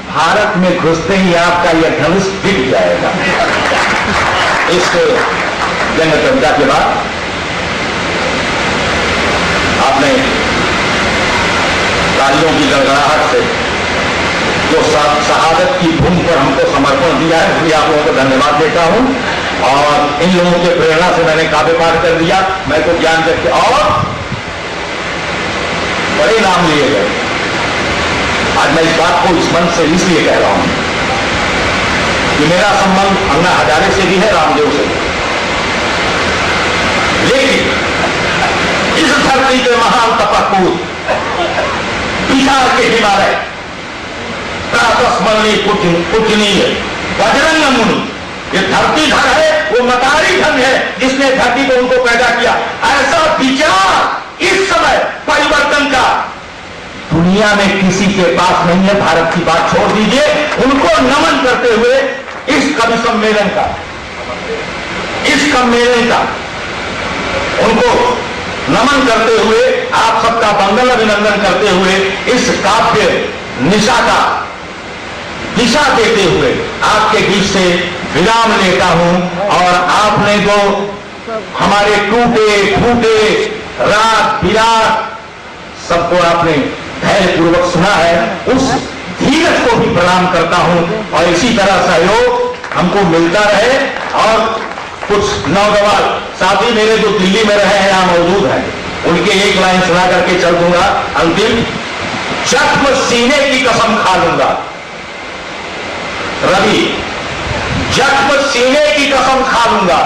भारत में घुसते ही आपका यह धनुष दिख जाएगा। इस जंग चर्चा के बाद आपने तालियों की गड़गड़ाहट से जो शहादत की भूमि पर हमको समर्पण दिया है, इसलिए आप लोगों को धन्यवाद देता हूं। और इन लोगों के प्रेरणा से मैंने काव्य पाठ कर दिया। मैं तो ज्ञान करके और बड़े नाम लिए गए। आज मैं इस बात को इस मंच से इसलिए कह रहा हूं कि मेरा संबंध अन्ना हजारे से भी है, रामदेव से भी। लेकिन इस धरती के महान तपस्पूत बिहार के हिमालय प्रातस्मरणीय पूजनीय बजरंग मुनि, ये धरती धर है, वो मतारी धन है जिसने धरती को उनको पैदा किया। ऐसा विचार इस समय परिवर्तन का दुनिया में किसी के पास नहीं है। भारत की बात छोड़ दीजिए, उनको नमन करते हुए इस कवि सम्मेलन का उनको नमन करते हुए, आप सबका मंगल अभिनंदन करते हुए, इस काव्य निशा का दिशा देते हुए आपके बीच से विराम लेता हूं। और आपने जो हमारे टूटे फूटे रात बिरात सबको आपने धैर्यपूर्वक सुना है, उस धीरज को भी प्रणाम करता हूं। और इसी तरह सहयोग हमको मिलता रहे। और कुछ नौजवान साथी मेरे जो दिल्ली में रहे हैं, यहां मौजूद हैं, उनके एक लाइन सुना करके चल दूंगा। अंतिम, जख्म सीने की कसम खा लूंगा। रवि, जख्म सीने की कसम खा लूंगा,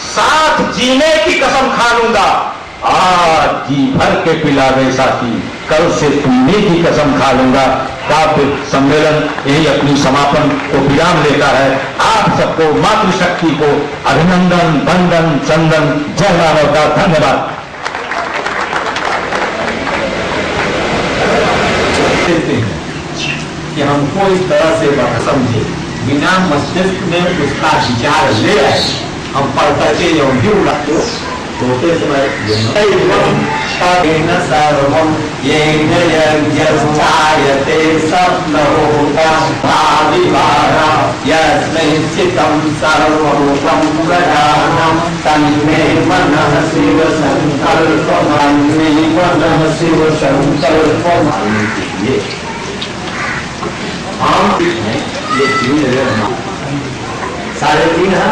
साथ जीने की कसम खा लूंगा। आज जी भर के पिलावे साथी, कल से पीने की कसम खा लूंगा। काव्य सम्मेलन यही अपनी समापन को विराम लेता है। आप सबको मातृशक्ति को अभिनंदन, वंदन, चंदन, जय मानव का धन्यवाद। कि हमको इस तरह से समझे, बिना मस्तिष्क में उसका विचार ले आए, हम पढ़ करके योग्य उड़ाते होते समय सर्वम येन यज्ञायते सप्तहोतं भाविवारा यस्मै स्थितं सर्वभूतं प्रधानं तन्मे मनः शिव संकल्पं तन्मे मनः शिव संकल्पं। ये साढ़े 3 है।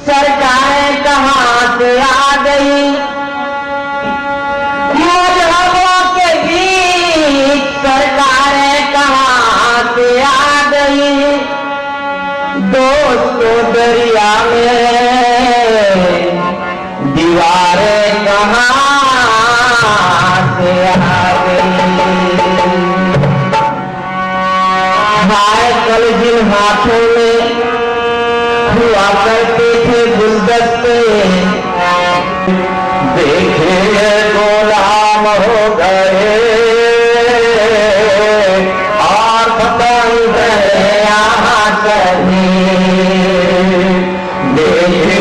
सरकारें कहाँ तो दरिया में दीवारें कहाँ से आ गई। हाय कल जिन हाथों में हुआ करते थे गुलदस्ते, देखे गुलाम हो गए और पतंग यहाँ चली। देखे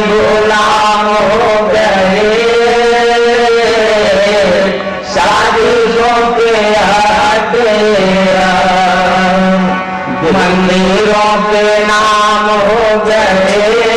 गुलाम हो गए साजिशों के अड्डे, मंदिरों के नाम हो गए